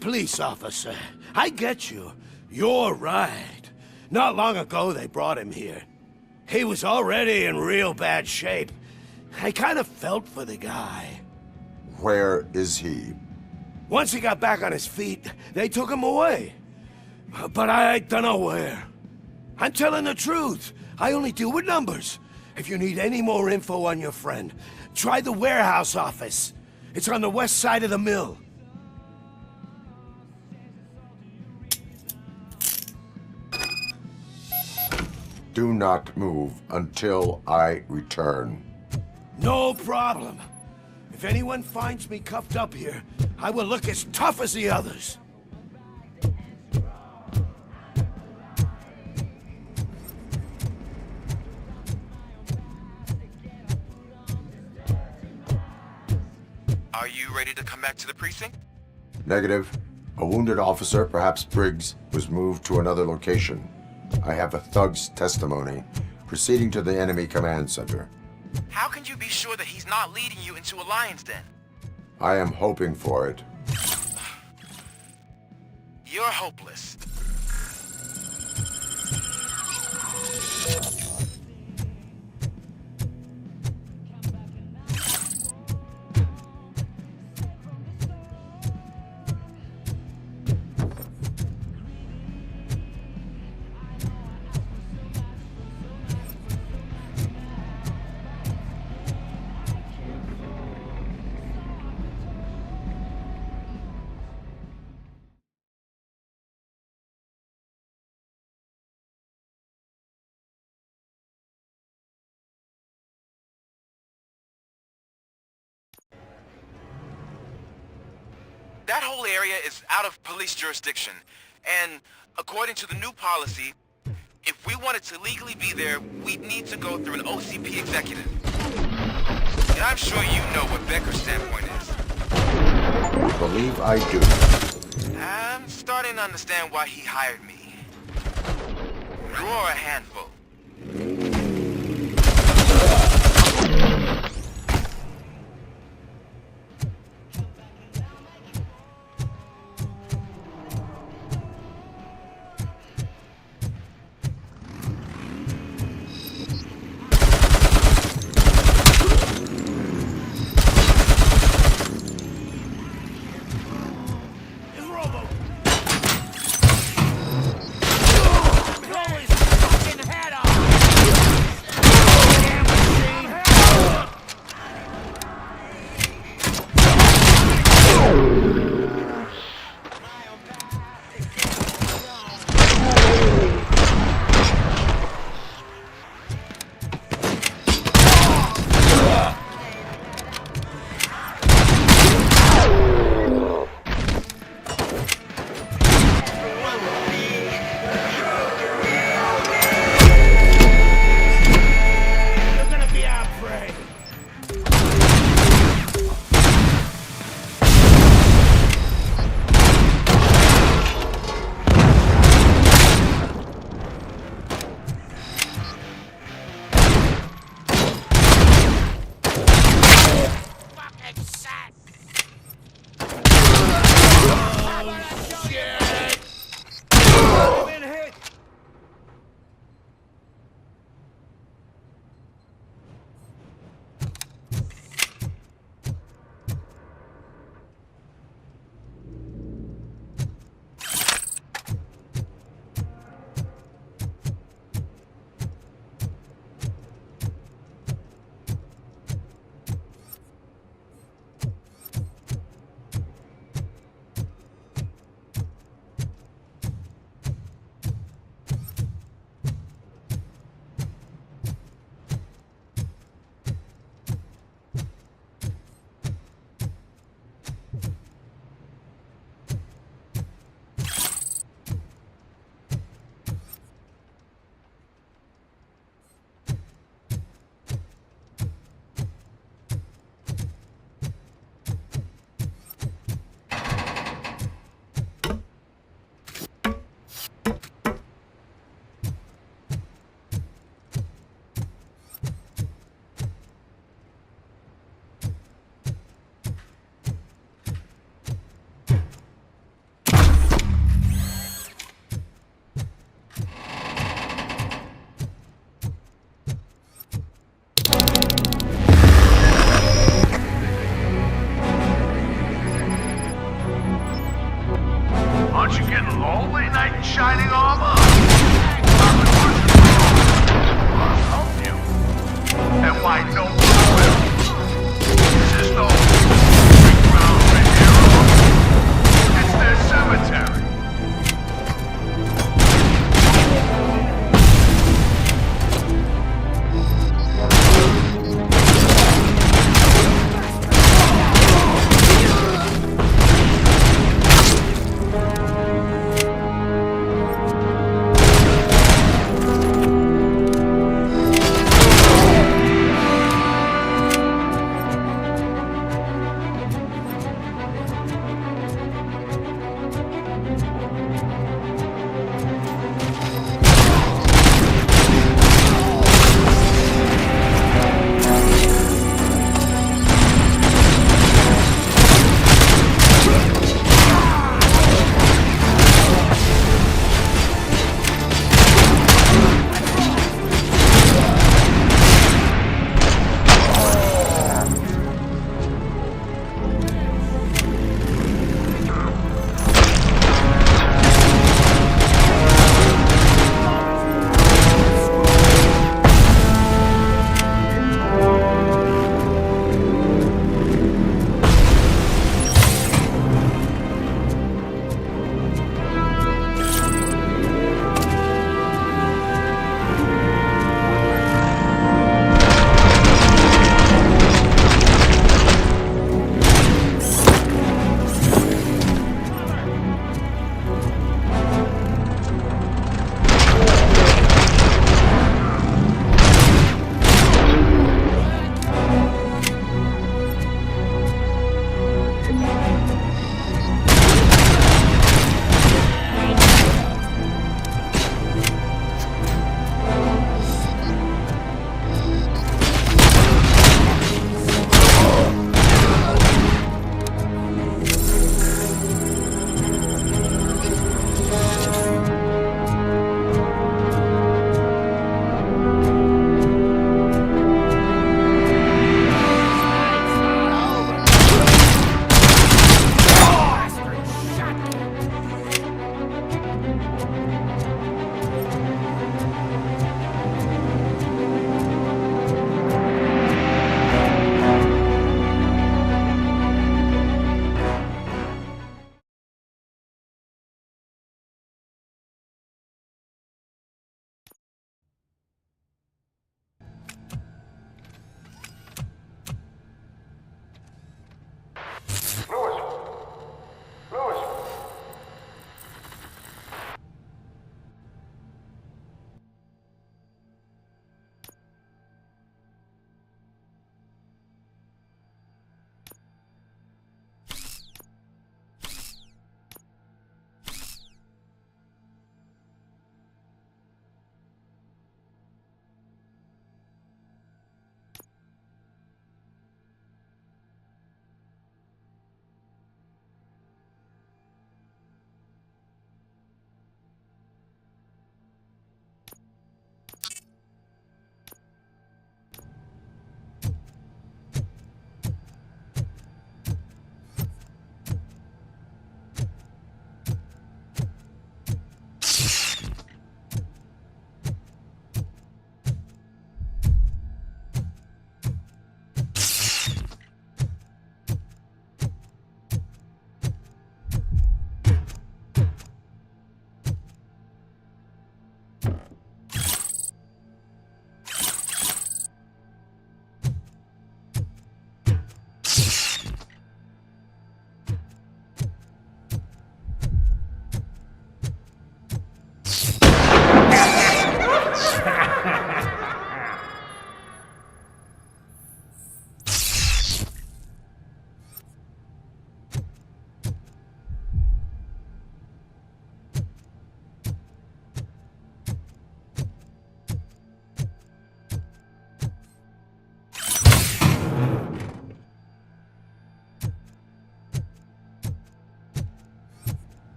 Police officer, I get you. You're right. Not long ago they brought him here. He was already in real bad shape. I kind of felt for the guy. Where is he? Once he got back on his feet, they took him away. But I don't know where. I'm telling the truth. I only deal with numbers. If you need any more info on your friend, try the warehouse office. It's on the west side of the mill. Do not move until I return. No problem. If anyone finds me cuffed up here, I will look as tough as the others. Are you ready to come back to the precinct? Negative. A wounded officer, perhaps Briggs, was moved to another location. I have a thug's testimony proceeding to the enemy command center. How can you be sure that he's not leading you into a lion's den? I am hoping for it. You're hopeless. That whole area is out of police jurisdiction, and according to the new policy, if we wanted to legally be there, we'd need to go through an OCP executive. And I'm sure you know what Becker's standpoint is. I believe I do. I'm starting to understand why he hired me. You're a handful. fight no will. This is no big ground for heroes. It's their cemetery.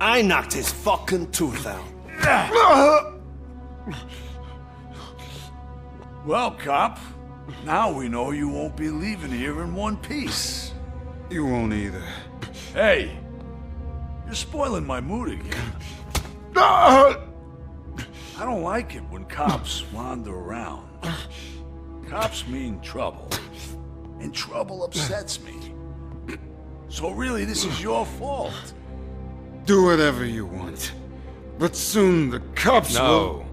I knocked his fucking tooth out. Well, cop, now we know you won't be leaving here in one piece. You won't either. Hey, you're spoiling my mood again. I don't like it when cops wander around. Cops mean trouble, and trouble upsets me. So really, this is your fault. Do whatever you want. But soon the cops will...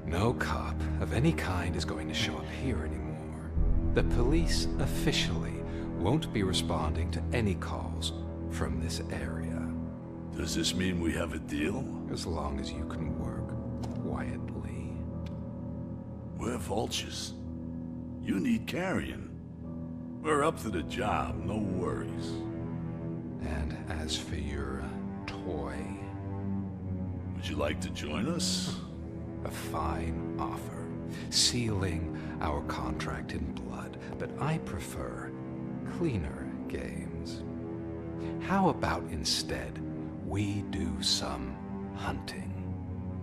No cop of any kind is going to show up here anymore. The police officially won't be responding to any calls from this area. Does this mean we have a deal? As long as you can work quietly. We're vultures. You need carrion. We're up to the job, no worries. And as for your toy... Would you like to join us? A fine offer, sealing our contract in blood, but I prefer cleaner games. How about instead we do some hunting?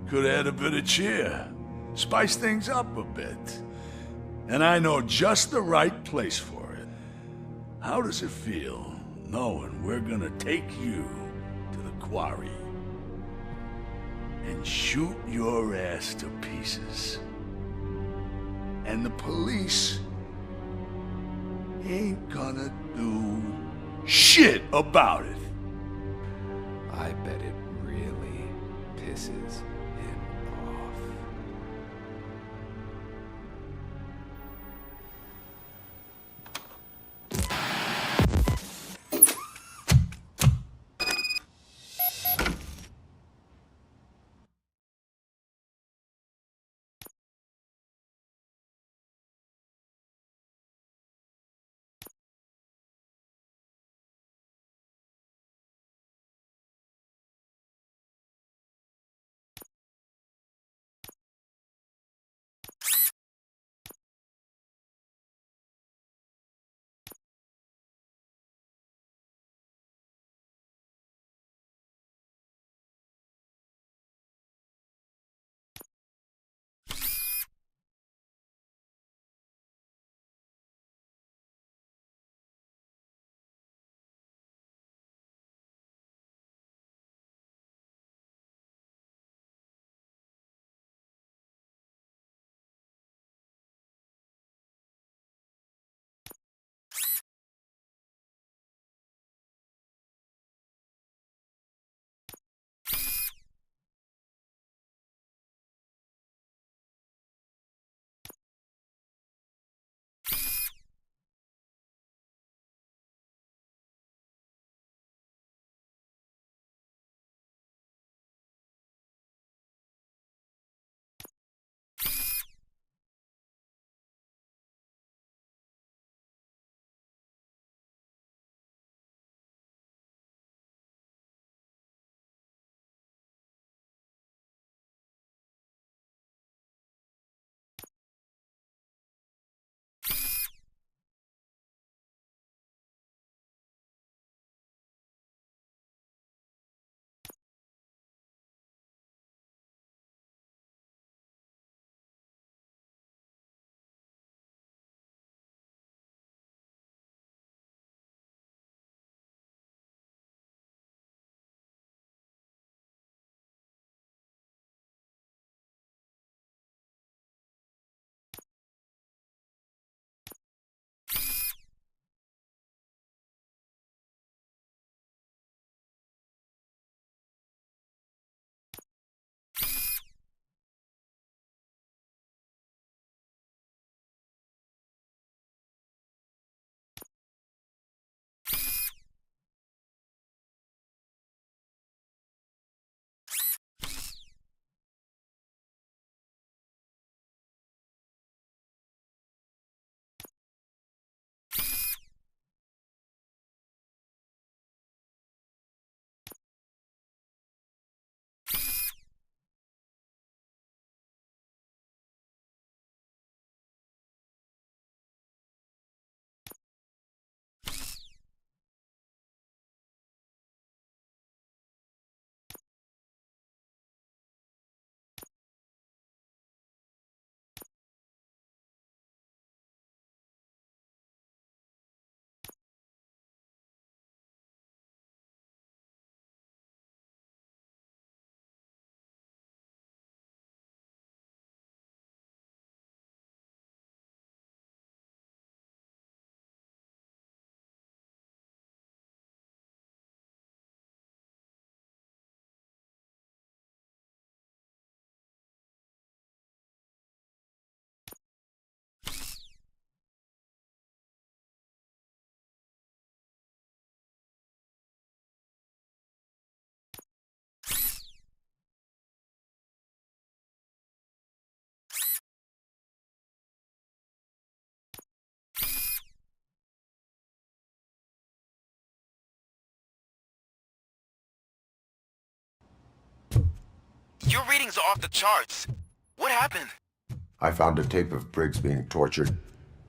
Could add a bit of cheer, spice things up a bit. And I know just the right place for it. How does it feel knowing we're gonna take you to the quarry and shoot your ass to pieces? And the police ain't gonna do shit about it. I bet it really pisses Your readings are off the charts. What happened? I found a tape of Briggs being tortured.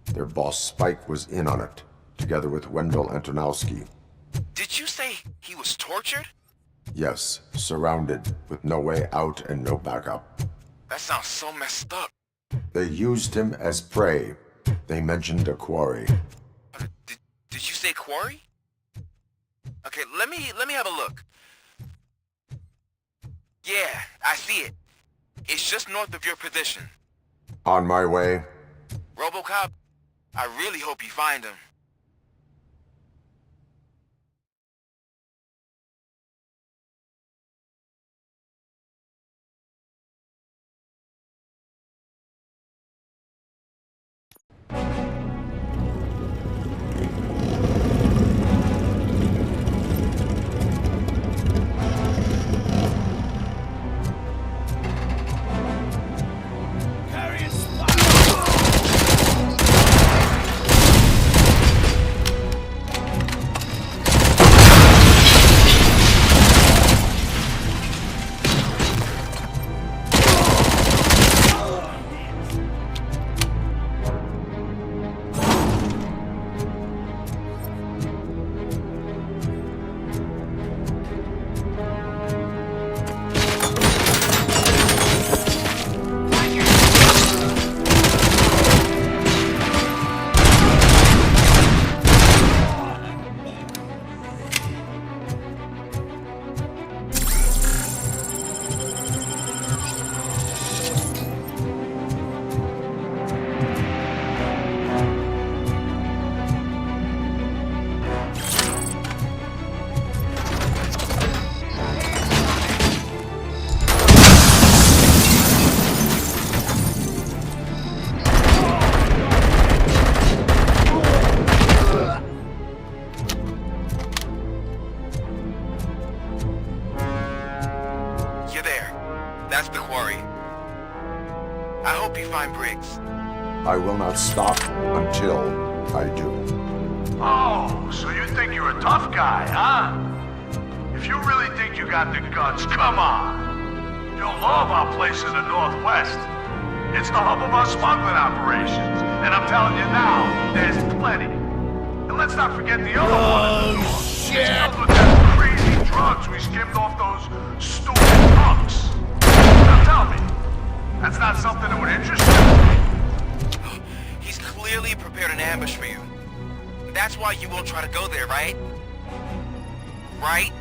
Their boss Spike was in on it, together with Wendell Antonowski. Did you say he was tortured? Yes, surrounded, with no way out and no backup. That sounds so messed up. They used him as prey. They mentioned a quarry. Did you say quarry? Okay, let me have a look. Yeah, I see it. It's just north of your position. On my way. Robocop, I really hope you find him. That's the quarry. I hope you find Briggs. I will not stop until I do. Oh, so you think you're a tough guy, huh? If you really think you got the guts, come on. You'll love our place in the Northwest. It's the hub of our smuggling operations. And I'm telling you now, there's plenty. And let's not forget the other one. Oh, shit! It's filled with them crazy drugs we skimmed off those stupid punks. Now tell me, that's not something that would interest you? He's clearly prepared an ambush for you. That's why you won't try to go there, right? Right?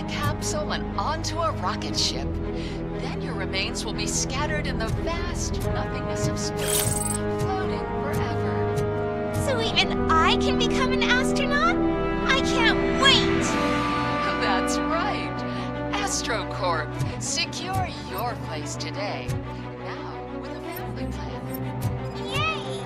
a capsule and onto a rocket ship. Then your remains will be scattered in the vast nothingness of space, floating forever. So even I can become an astronaut? I can't wait! That's right. AstroCorp. Secure your place today. Now with a family plan. Yay!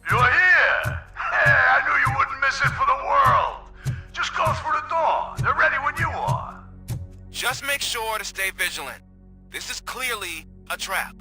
You're here! Hey, I knew you wouldn't miss it for the world! Just go through the door. They're ready when you are. Just make sure to stay vigilant. This is clearly a trap.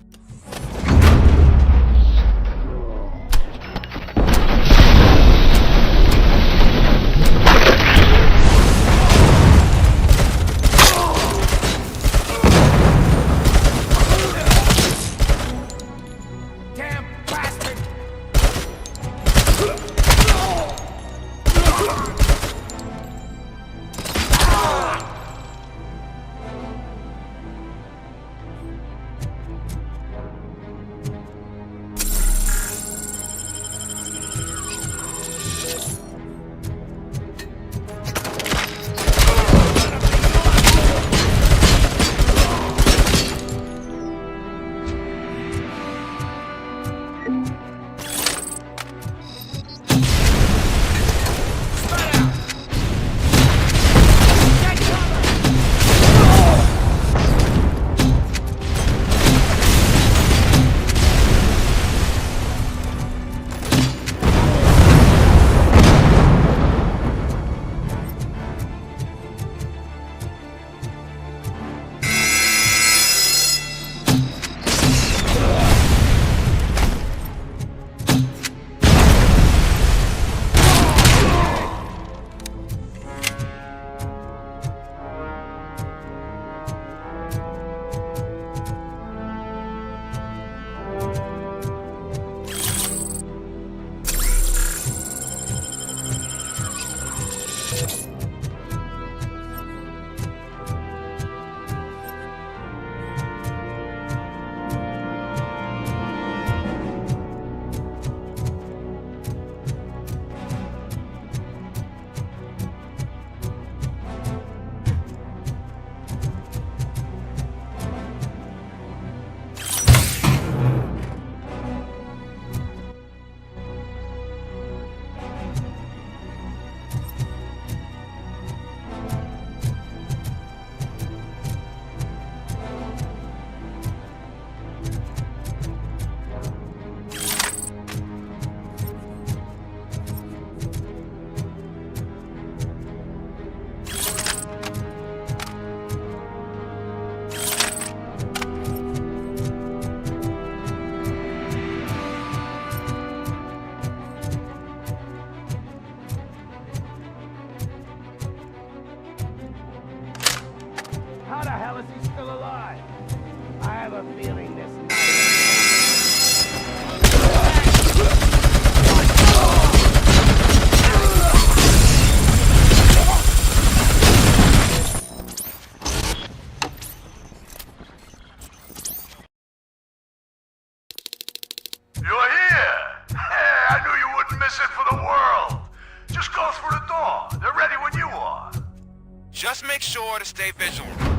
How the hell is he still alive? I have a feeling this You're here! Hey, I knew you wouldn't miss it for the world. Just go through the door. They're ready Just make sure to stay vigilant.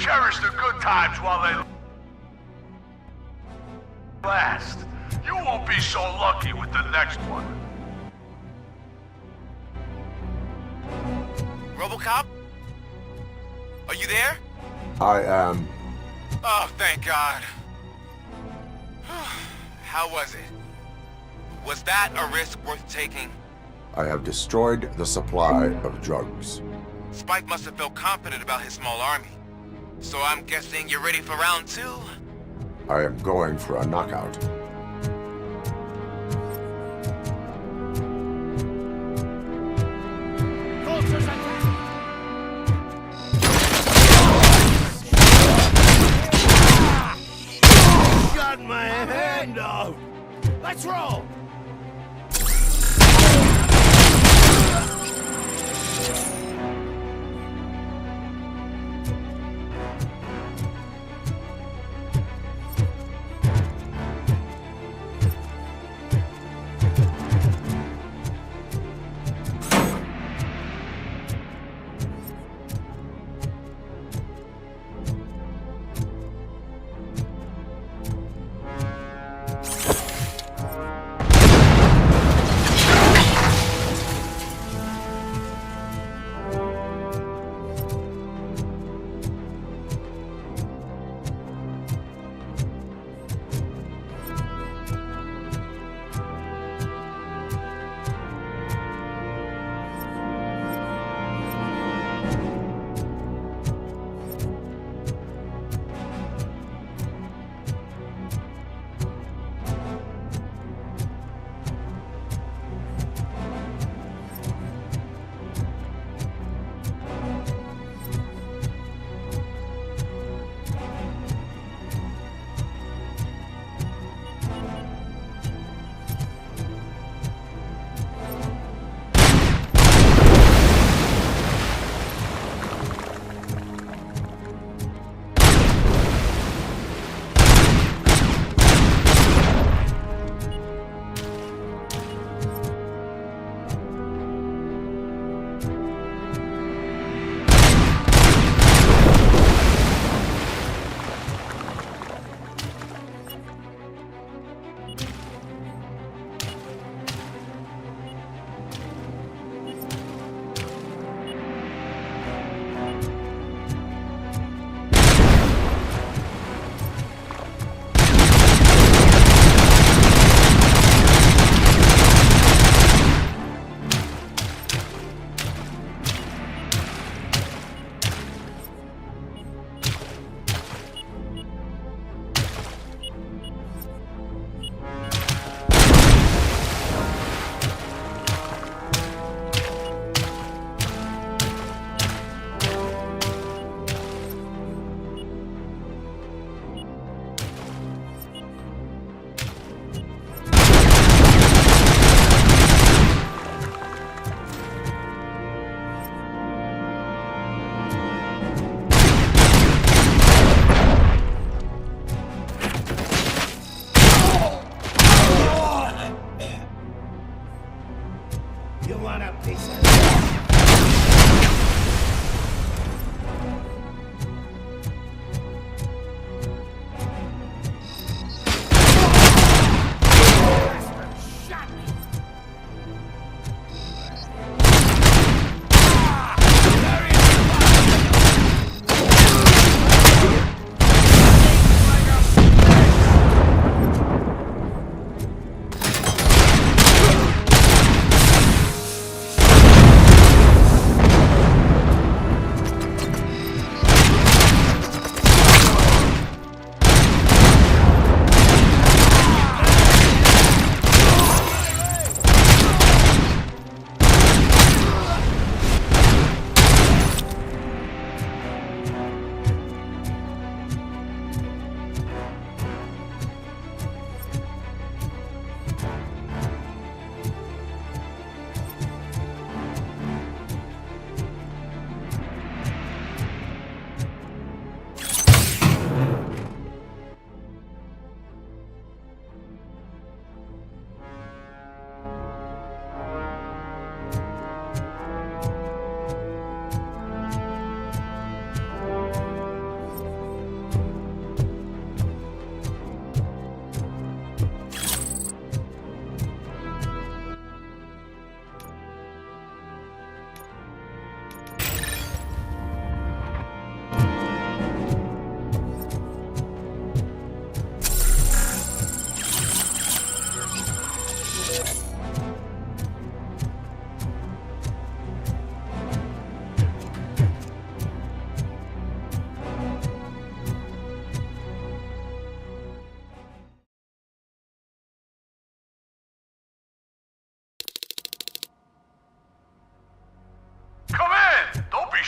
cherish the good times while they last. You won't be so lucky with the next one. Robocop? Are you there? I am. Oh, thank God. How was it? Was that a risk worth taking? I have destroyed the supply of drugs. Spike must have felt confident about his small army. So I'm guessing you're ready for round 2? I am going for a knockout. Got my hand off. Let's roll.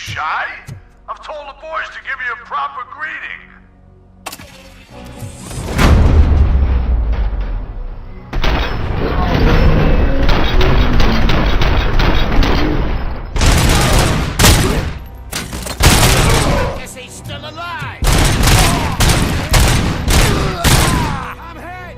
shy? I've told the boys to give you a proper greeting. Guess he's still alive. I'm hit.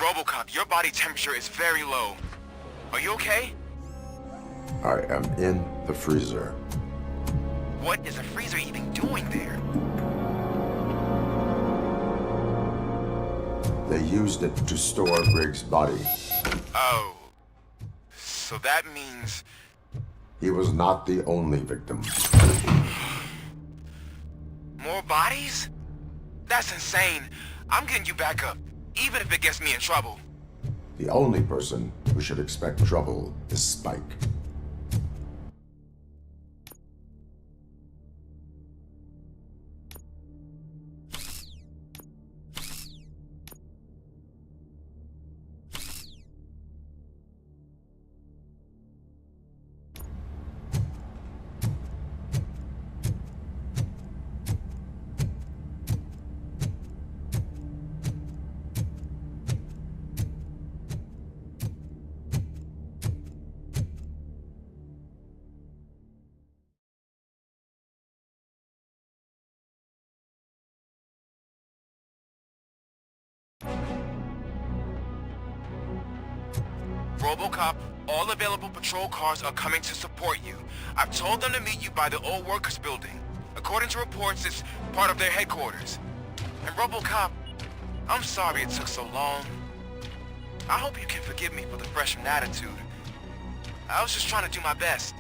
Robocop, your body temperature is very low. Are you okay? I am in the freezer. What is the freezer even doing there? They used it to store Briggs' body. Oh. So that means... He was not the only victim. More bodies? That's insane. I'm getting you back up, even if it gets me in trouble. The only person who should expect trouble is Spike. Robocop, all available patrol cars are coming to support you. I've told them to meet you by the old workers building. According to reports, it's part of their headquarters. And Robocop, I'm sorry it took so long. I hope you can forgive me for the freshman attitude. I was just trying to do my best.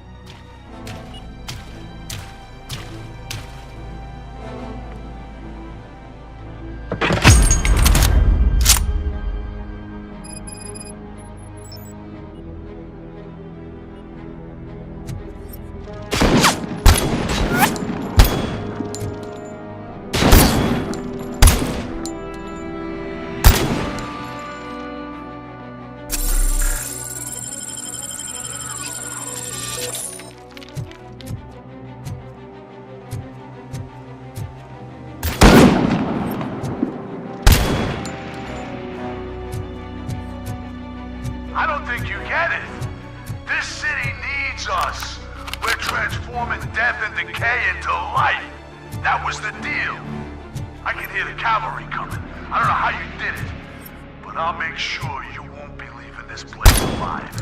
I don't think you get it. This city needs us. We're transforming death and decay into life. That was the deal. I can hear the cavalry coming. I don't know how you did it, but I'll make sure you won't be leaving this place alive.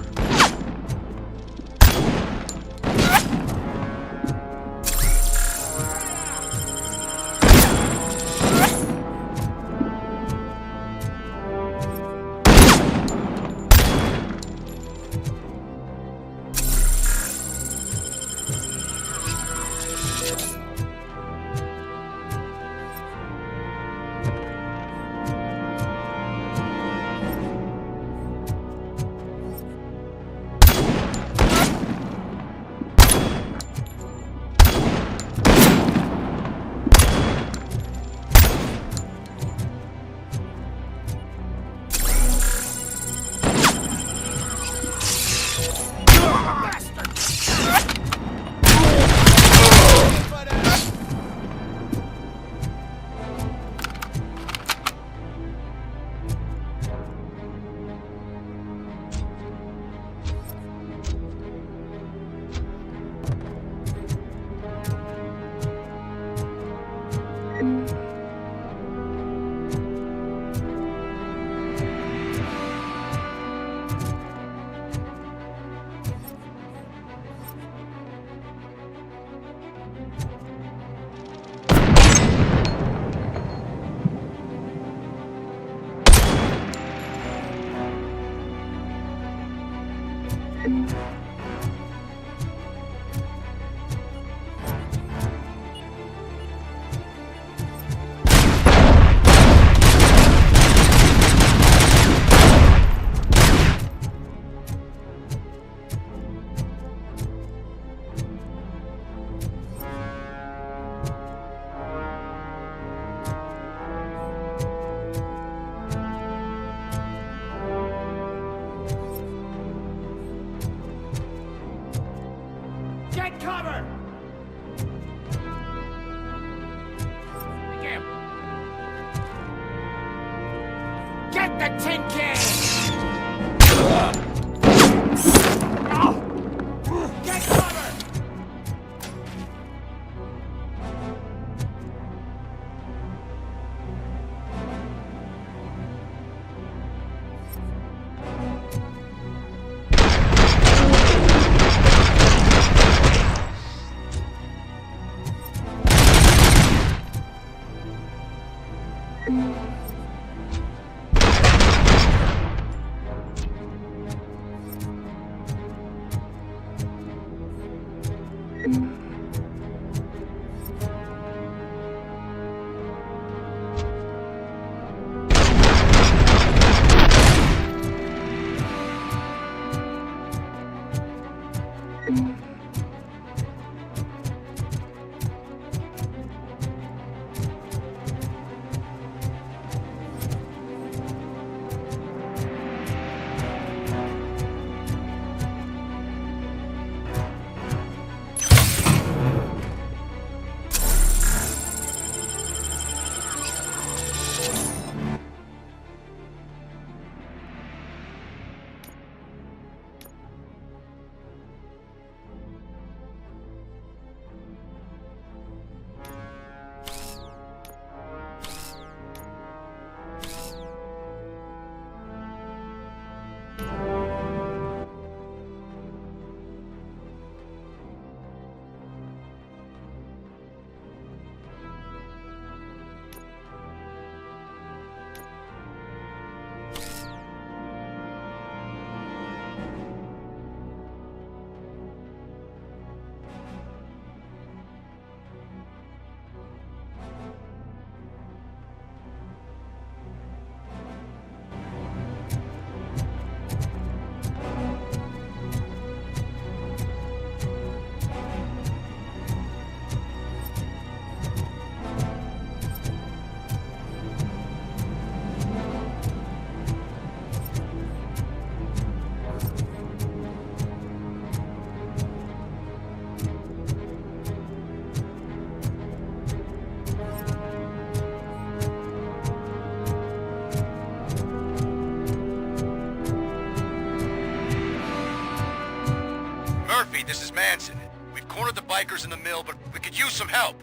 this is Manson. We've cornered the bikers in the mill, but we could use some help.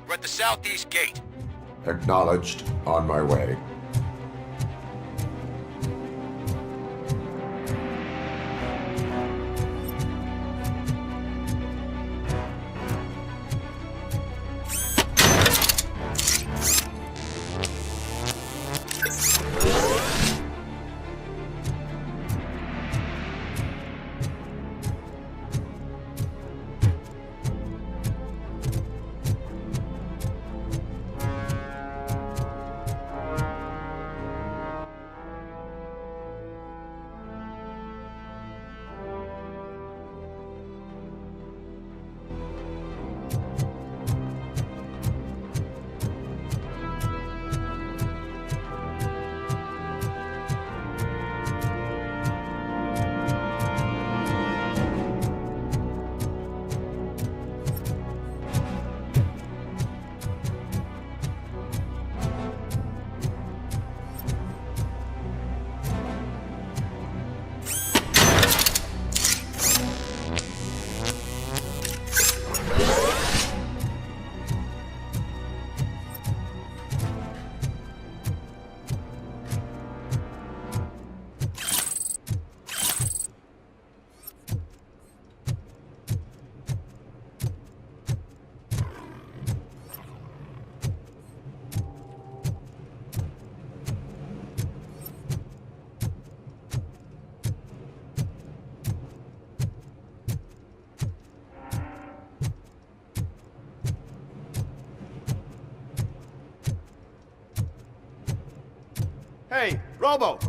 We're at the southeast gate. Acknowledged. On my way. Hey, Robo!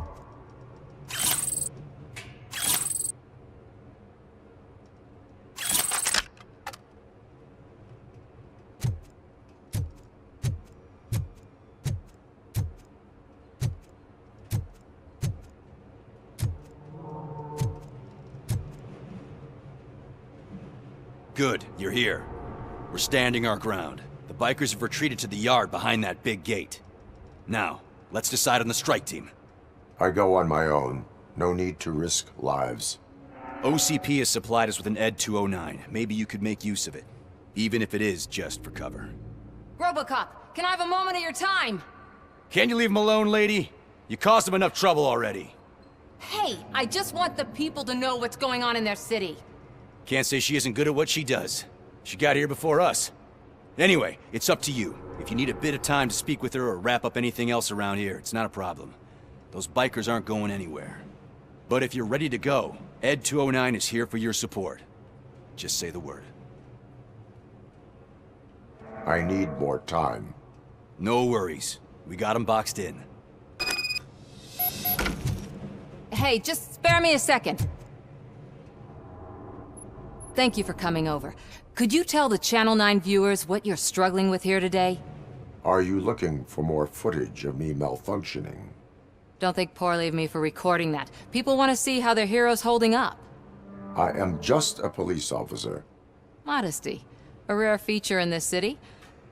Good, you're here. We're standing our ground. The bikers have retreated to the yard behind that big gate. Now, let's decide on the strike team. I go on my own. No need to risk lives. OCP has supplied us with an ED 209. Maybe you could make use of it. Even if it is just for cover. Robocop, can I have a moment of your time? Can you leave him alone, lady? You caused him enough trouble already. Hey, I just want the people to know what's going on in their city. Can't say she isn't good at what she does. She got here before us. Anyway, it's up to you. If you need a bit of time to speak with her or wrap up anything else around here, it's not a problem. Those bikers aren't going anywhere. But if you're ready to go, ED 209 is here for your support. Just say the word. I need more time. No worries. We got him boxed in. Hey, just spare me a second. Thank you for coming over. Could you tell the Channel 9 viewers what you're struggling with here today? Are you looking for more footage of me malfunctioning? Don't think poorly of me for recording that. People want to see how their hero's holding up. I am just a police officer. Modesty. A rare feature in this city.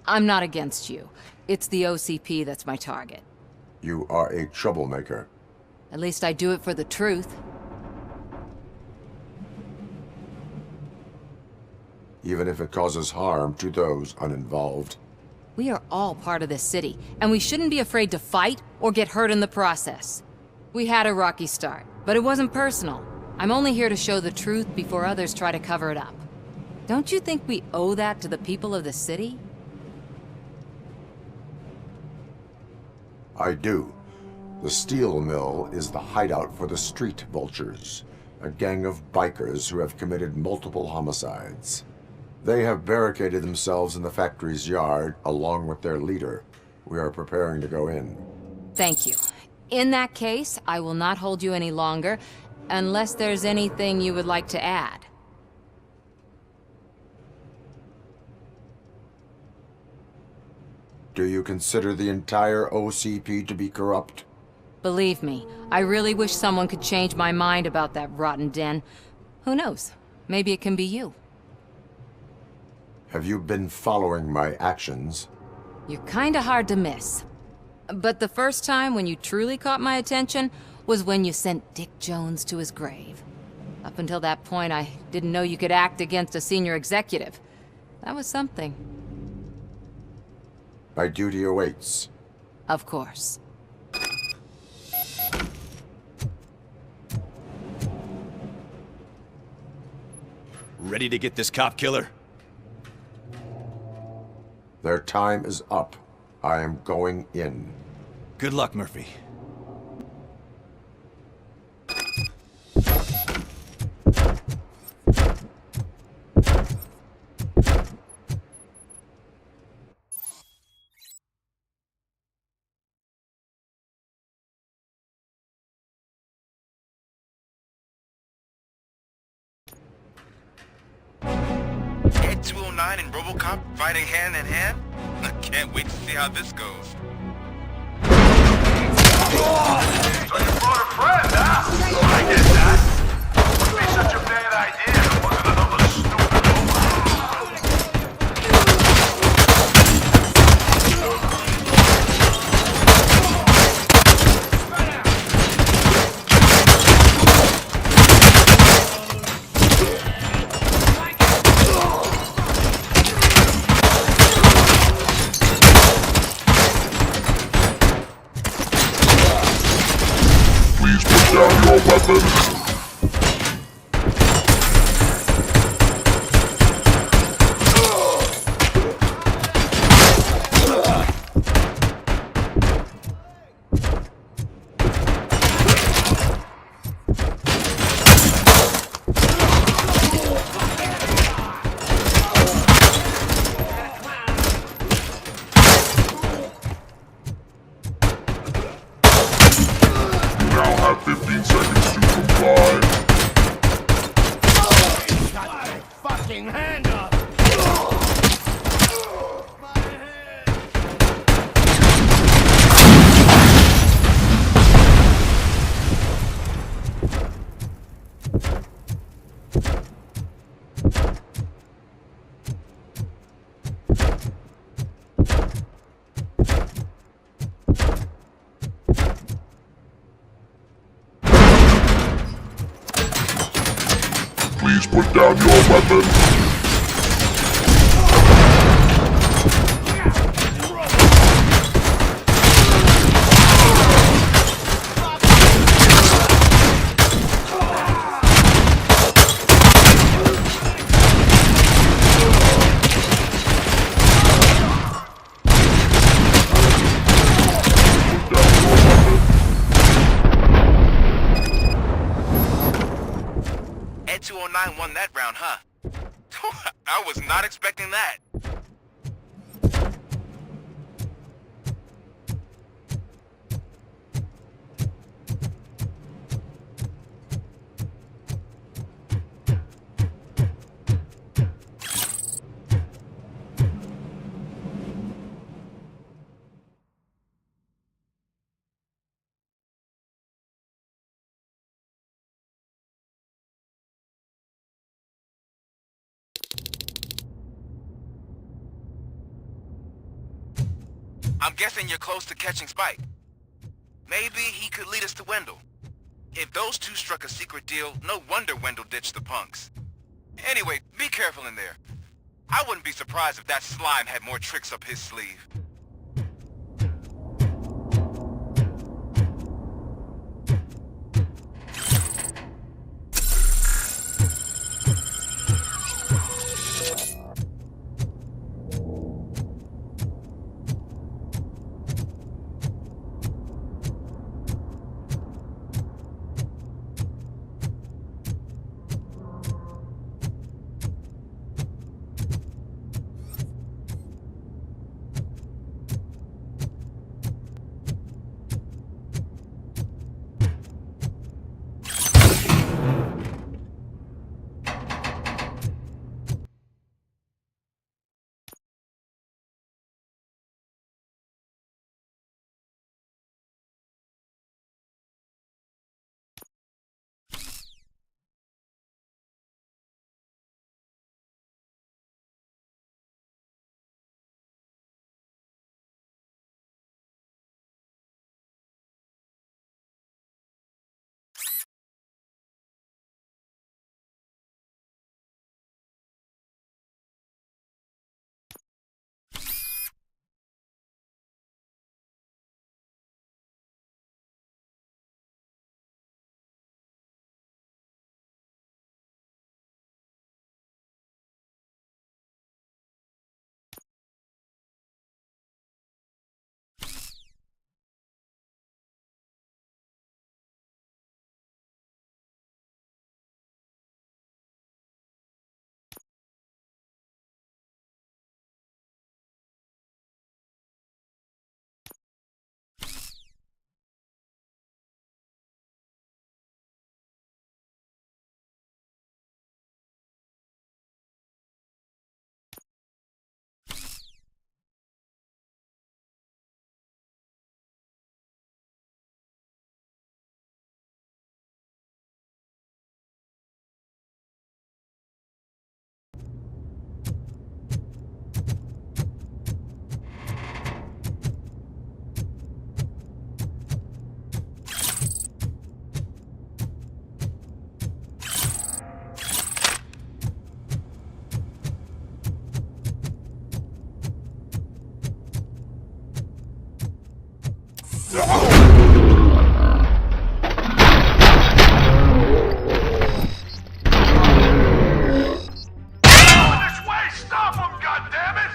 I'm not against you. It's the OCP that's my target. You are a troublemaker. At least I do it for the truth. Even if it causes harm to those uninvolved. We are all part of this city, and we shouldn't be afraid to fight or get hurt in the process. We had a rocky start, but it wasn't personal. I'm only here to show the truth before others try to cover it up. Don't you think we owe that to the people of the city? I do. The steel mill is the hideout for the street vultures, a gang of bikers who have committed multiple homicides. They have barricaded themselves in the factory's yard, along with their leader. We are preparing to go in. Thank you. In that case, I will not hold you any longer, unless there's anything you would like to add. Do you consider the entire OCP to be corrupt? Believe me, I really wish someone could change my mind about that rotten den. Who knows? Maybe it can be you. Have you been following my actions? You're kinda hard to miss. But the first time when you truly caught my attention was when you sent Dick Jones to his grave. Up until that point, I didn't know you could act against a senior executive. That was something. My duty awaits. Of course. Ready to get this cop killer? Their time is up. I am going in. Good luck, Murphy. Ed 209 and Robocop fighting hand in hand? I can't wait to see how this goes. So you brought a friend, huh? I get that. Wouldn't be such a bad idea if it wasn't another stupid Please put down your weapons. You now have 15 seconds to comply. Got my fucking hand up! Please put down your weapons. Ed 209 won that round, huh? I was not expecting that. I'm guessing you're close to catching Spike. Maybe he could lead us to Wendell. If those two struck a secret deal, no wonder Wendell ditched the punks. Anyway, be careful in there. I wouldn't be surprised if that slime had more tricks up his sleeve. This way! Stop him, goddammit!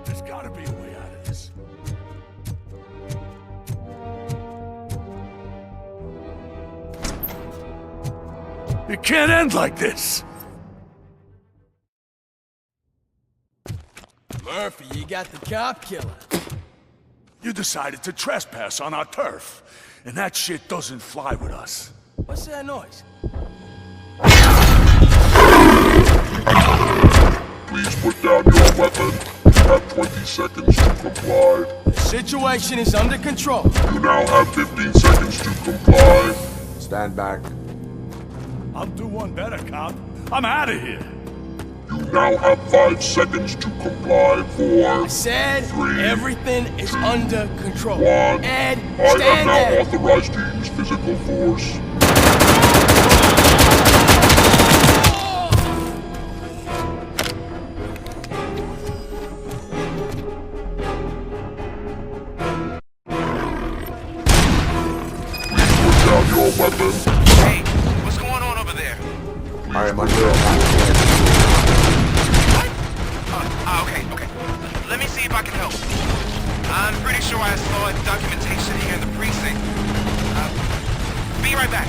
There's gotta be a way out of this. It can't end like this! Murphy, you got the cop killer. You decided to trespass on our turf, and that shit doesn't fly with us. What's that noise? Please put down your weapon. You have 20 seconds to comply. The situation is under control. You now have 15 seconds to comply. Stand back. I'll do one better, cop. I'm out of here. You now have 5 seconds to comply. 4, I said 3, everything is under control. 1. Ed, I am stand now there. authorized to use physical force. Please put down your weapon. Hey, what's going on over there? I am under attack. Okay. Let me see if I can help. I'm pretty sure I saw documentation here in the precinct. Be right back.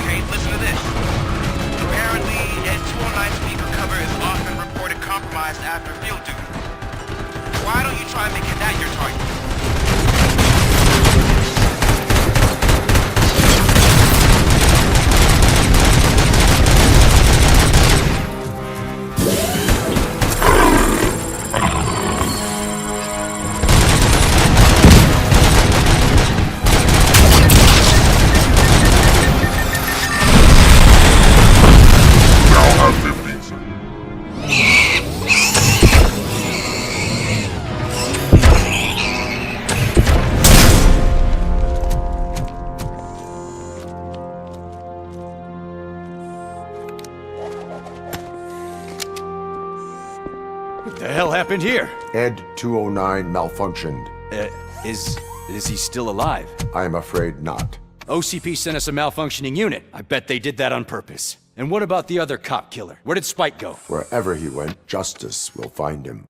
Okay, listen to this. Apparently, Ed 209 speaker cover is often reported compromised after field duty. Why don't you try making that your target? Now have 15 seconds. What the hell happened here? Ed 209 malfunctioned. Is he still alive? I am afraid not. OCP sent us a malfunctioning unit. I bet they did that on purpose. And what about the other cop killer? Where did Spike go? Wherever he went, justice will find him.